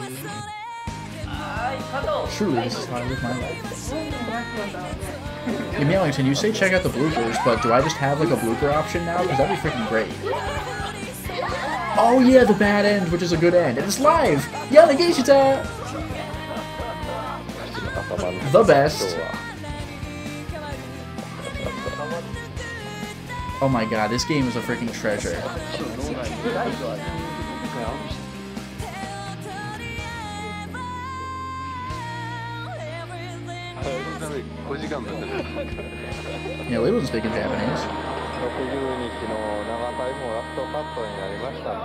Truly, this is how I live my life. Yeah, Meowington, you say check out the bloopers, but do I just have like a blooper option now? Because that'd be freaking great. Oh yeah, the bad end, which is a good end. And it's live! Yanagishita! The best. Oh my god, this game is a freaking treasure. Yeah, we wasn't speaking Japanese.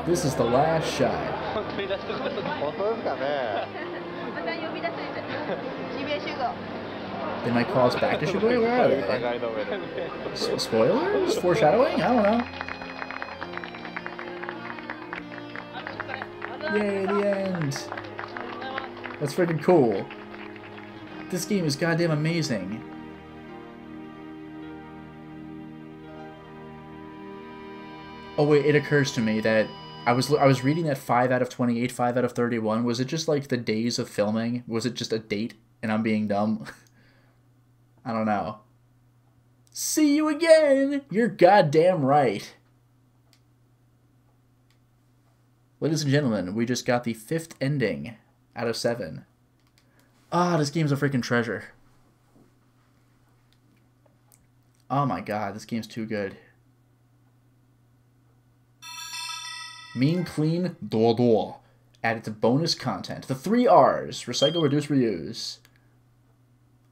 This is the last shot. They might call us back to Shibuya? Where are they? Spoilers? Foreshadowing? I don't know. Yay, the end! That's freaking cool. This game is goddamn amazing. Oh wait, it occurs to me that I was reading that 5 out of 28, 5 out of 31. Was it just like the days of filming? Was it just a date and I'm being dumb? I don't know. See you again! You're goddamn right. Ladies and gentlemen, we just got the 5th ending out of 7. Ah, this game's a freaking treasure. Oh my god, this game's too good. Mean, clean, door. Added to bonus content. The 3 R's. Recycle, reduce, reuse.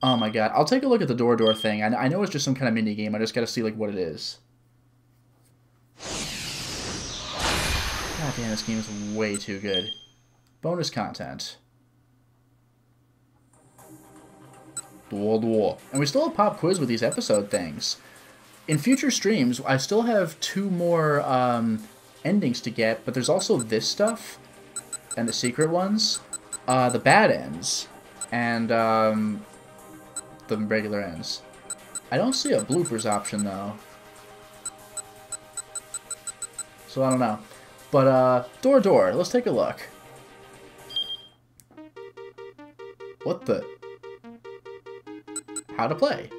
Oh my god. I'll take a look at the door thing. I know it's just some kind of mini game. I just gotta see like what it is. God damn, this game is way too good. Bonus content. Door. And we still have pop quiz with these episode things. In future streams, I still have 2 more endings to get, but there's also this stuff and the secret ones, the bad ends, and the regular ends. I don't see a bloopers option though, so I don't know. But door, let's take a look. What the? How to play.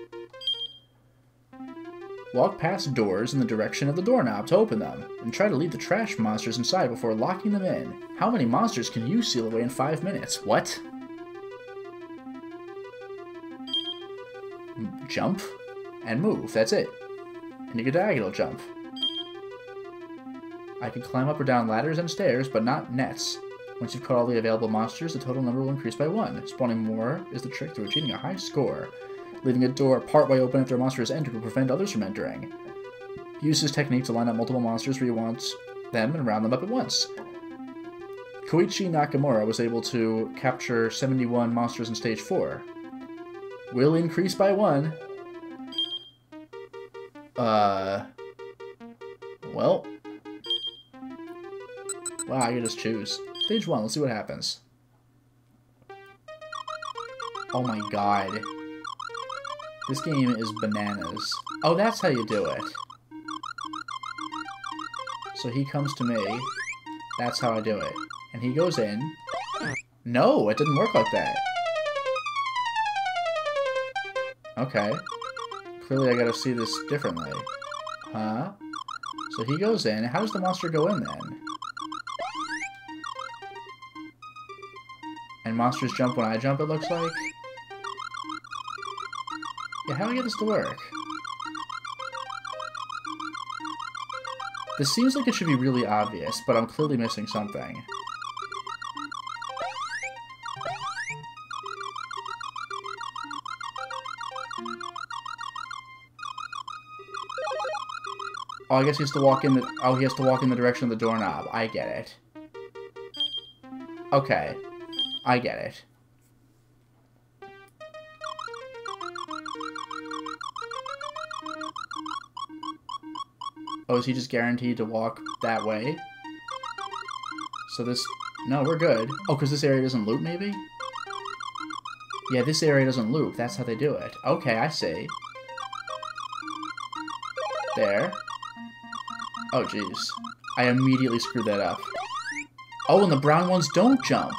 Walk past doors in the direction of the doorknob to open them, and try to leave the trash monsters inside before locking them in. How many monsters can you seal away in 5 minutes? What? Jump and move, that's it. And you can diagonal jump. I can climb up or down ladders and stairs, but not nets. Once you've caught all the available monsters, the total number will increase by 1. Spawning more is the trick to achieving a high score. Leaving a door partway open after a monster has entered will prevent others from entering. Use this technique to line up multiple monsters where you want them and round them up at once. Koichi Nakamura was able to capture 71 monsters in Stage 4. Will increase by 1. Well. Wow, I can just choose. Stage 1, let's see what happens. Oh my god. This game is bananas. Oh, that's how you do it. So he comes to me. That's how I do it. And he goes in. No, it didn't work like that. Okay. Clearly I gotta see this differently. Huh? So he goes in. How does the monster go in then? And monsters jump when I jump, it looks like. Yeah, how do I get this to work? This seems like it should be really obvious, but I'm clearly missing something. Oh, I guess he has to walk in the... Oh, he has to walk in the direction of the doorknob. I get it. Okay. I get it. Oh, is he just guaranteed to walk that way? So this... No, we're good. Oh, because this area doesn't loop, maybe? Yeah, this area doesn't loop. That's how they do it. Okay, I see. There. Oh, jeez. I immediately screwed that up. Oh, and the brown ones don't jump.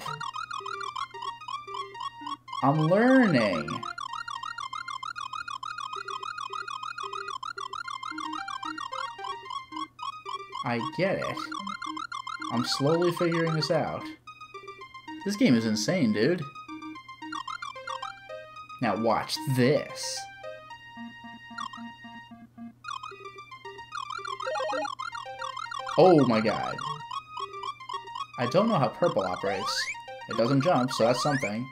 I'm learning. I get it. I'm slowly figuring this out. This game is insane, dude. Now watch this. Oh my god. I don't know how purple operates. It doesn't jump, so that's something.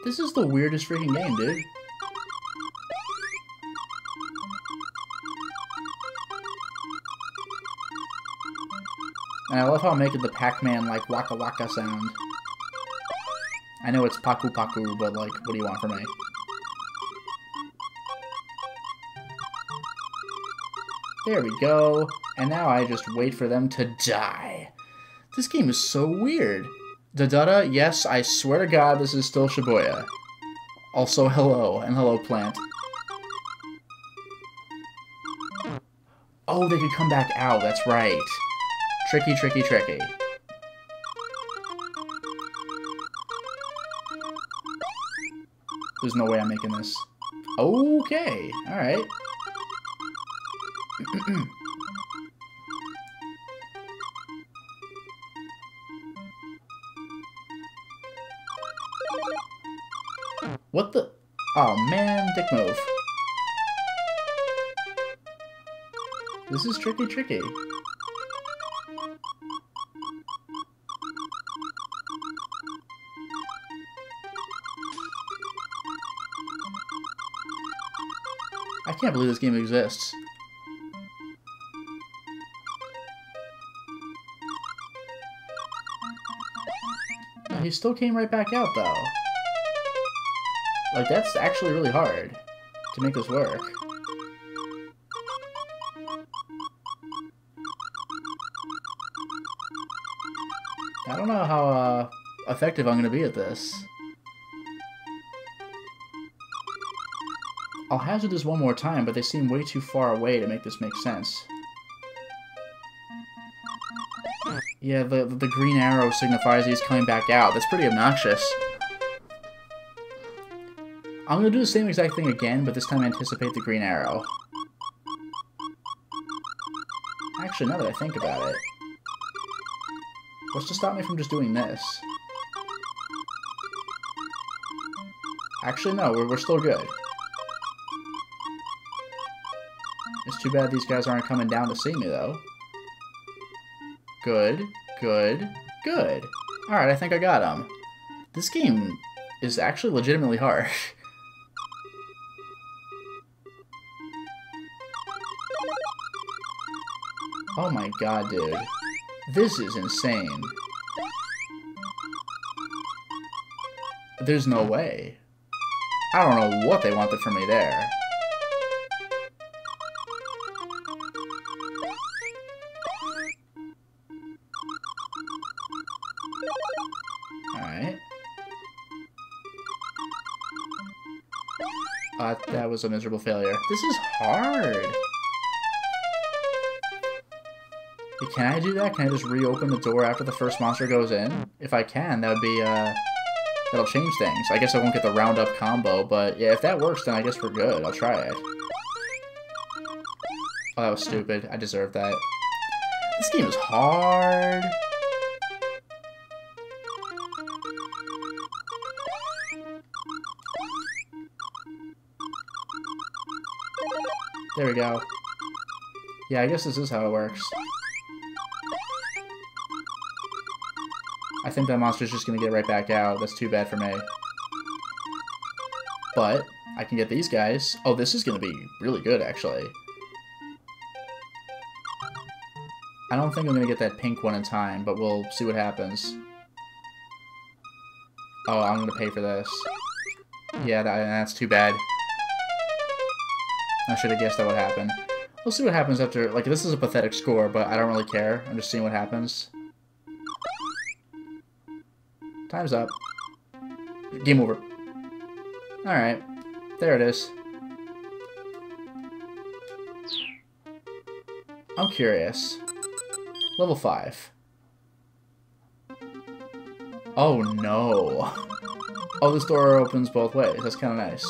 This is the weirdest freaking game, dude. And I love how I'm making the Pac-Man, like, waka waka sound. I know it's paku paku, but, like, what do you want from me? There we go. And now I just wait for them to die. This game is so weird. Dadada, yes, I swear to God this is still Shibuya. Also, hello, and hello, plant. Oh, they could come back out, that's right. Tricky, tricky, tricky. There's no way I'm making this. Okay, alright. What the? Oh man, dick move. This is tricky, tricky. I can't believe this game exists. He still came right back out, though. Like, that's actually really hard to make this work. I don't know how effective I'm going to be at this. I'll hazard this one more time, but they seem way too far away to make this make sense. Yeah, the green arrow signifies he's coming back out. That's pretty obnoxious. I'm going to do the same exact thing again, but this time anticipate the green arrow. Actually, now that I think about it, what's to stop me from just doing this? Actually, no, we're still good. It's too bad these guys aren't coming down to see me, though. Good, good, good. Alright, I think I got him. This game is actually legitimately hard. Oh my god, dude. This is insane. There's no way. I don't know what they wanted from me there. Alright. That was a miserable failure. This is hard! Can I do that? Can I just reopen the door after the first monster goes in? If I can, that would be, that'll change things. I guess I won't get the round-up combo, but yeah, if that works, then I guess we're good. I'll try it. Oh, that was stupid. I deserved that. This game is hard. There we go. Yeah, I guess this is how it works. I think that monster's just gonna get right back out. That's too bad for me. But I can get these guys. Oh, this is gonna be really good, actually. I don't think I'm gonna get that pink one in time, but we'll see what happens. Oh, I'm gonna pay for this. Yeah, that's too bad. I should have guessed that would happen. We'll see what happens after... Like, this is a pathetic score, but I don't really care. I'm just seeing what happens. Time's up. Game over. Alright. There it is. I'm curious. Level 5. Oh, no. Oh, this door opens both ways. That's kind of nice.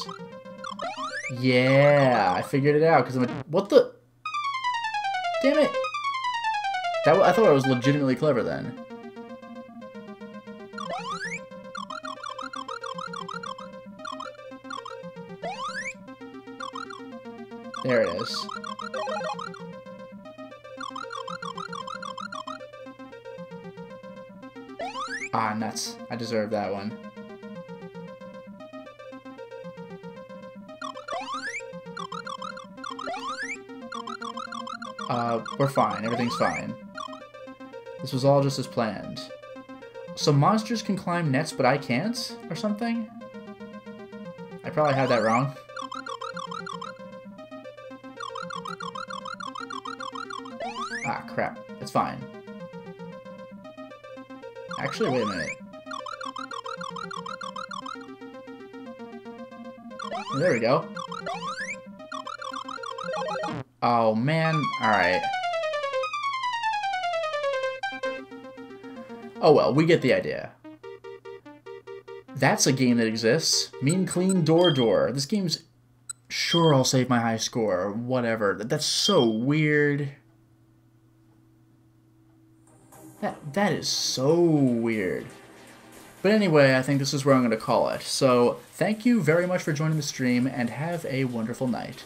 Yeah, I figured it out, because I'm a... What the... Damn it! I thought I was legitimately clever then. There it is. Ah, nuts. I deserve that one. We're fine. Everything's fine. This was all just as planned. So monsters can climb nets, but I can't? Or something? I probably had that wrong. Ah, crap. It's fine. Actually, wait a minute. There we go. Oh, man. Alright. Oh well, we get the idea. That's a game that exists. Mean Clean Door. This game's... Sure, I'll save my high score. Whatever. That's so weird. That is so weird. But anyway, I think this is where I'm going to call it. So, thank you very much for joining the stream, and have a wonderful night.